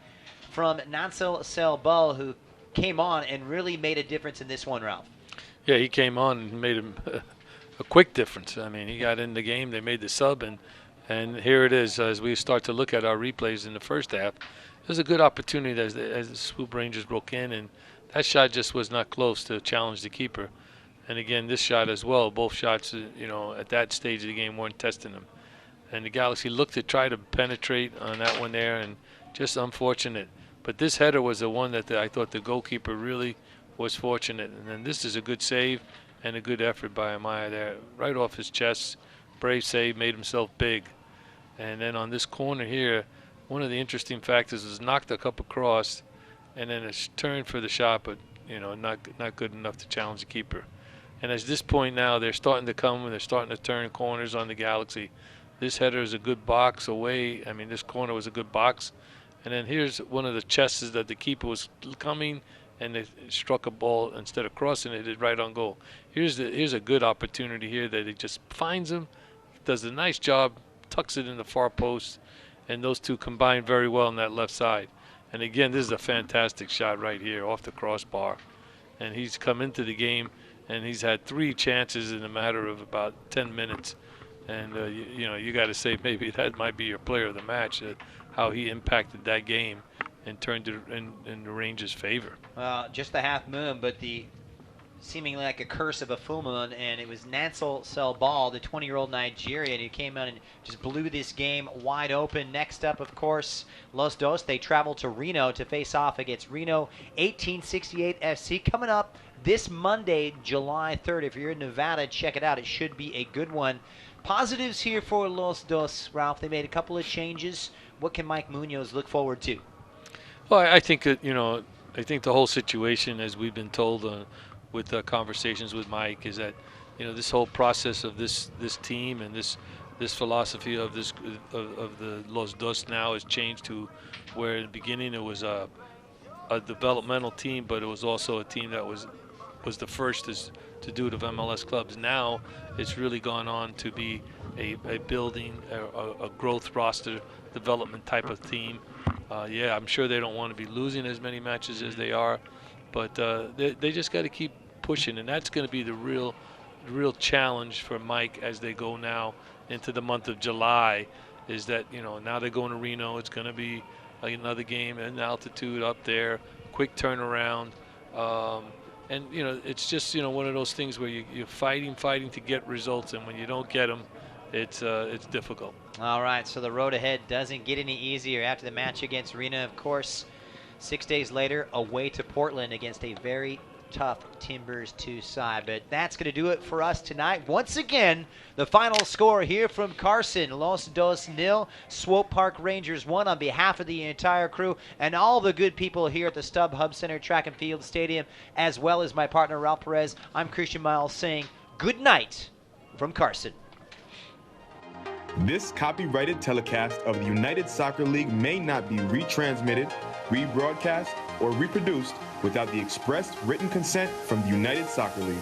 from Nansel Selbal, who came on and really made a difference in this one, Ralph. Yeah, he came on and made a quick difference. I mean, he got in the game, they made the sub, and here it is as we start to look at our replays in the first half. It was a good opportunity as the Swope Rangers broke in, and that shot just was not close to challenge the keeper. And again, this shot as well, both shots, at that stage of the game weren't testing them. And the Galaxy looked to try to penetrate on that one there, and just unfortunate. But this header was the one that I thought the goalkeeper really was fortunate. And then this is a good save and a good effort by Amaya there. Right off his chest, brave save, made himself big. And then on this corner here, one of the interesting factors is knocked a cup across, and then it's turned for the shot, but not good enough to challenge the keeper. And at this point now, they're starting to come and they're starting to turn corners on the Galaxy. This header is a good box away. I mean, this corner was a good box. And then here's one of the chests that the keeper was coming, and they struck a ball instead of crossing it, hit right on goal. Here's a good opportunity here that he just finds him, does a nice job, tucks it in the far post, and those two combine very well on that left side. And again, this is a fantastic shot right here off the crossbar. And he's come into the game, and he's had 3 chances in a matter of about 10 minutes. And you got to say maybe that might be your player of the match. How he impacted that game and turned it in the Rangers' favor. Just the half moon, but the seemingly like a curse of a full moon, and it was Nansel Selbal, the 20-year-old Nigerian, who came out and just blew this game wide open. Next up, of course, Los Dos. They travel to Reno to face off against Reno 1868 FC. Coming up this Monday, July 3rd. If you're in Nevada, check it out. It should be a good one. Positives here for Los Dos, Ralph. They made a couple of changes. What can Mike Munoz look forward to? Well, I think that, I think the whole situation, as we've been told with conversations with Mike, is that, this whole process of this team and this philosophy of the Los Dos now has changed to where in the beginning it was a developmental team, but it was also a team that was the first to do it of MLS clubs. Now it's really gone on to be a building, a growth roster development type of team. Yeah, I'm sure they don't want to be losing as many matches as they are, but they just got to keep pushing, and that's going to be the real challenge for Mike as they go now into the month of July. Is that now they're going to Reno. It's going to be another game in altitude up there, quick turnaround, and it's just one of those things where you're fighting to get results, and when you don't get them, it's difficult. All right, so the road ahead doesn't get any easier after the match against Reno. Of course, 6 days later, away to Portland against a very tough Timbers 2 side. But that's going to do it for us tonight. Once again, the final score here from Carson, Los Dos 0, Swope Park Rangers 1. On behalf of the entire crew and all the good people here at the Stubhub Center Track and Field Stadium, as well as my partner Ralph Perez, I'm Christian Miles saying good night from Carson. This copyrighted telecast of the United Soccer League may not be retransmitted, rebroadcast, or reproduced without the express written consent from the United Soccer League.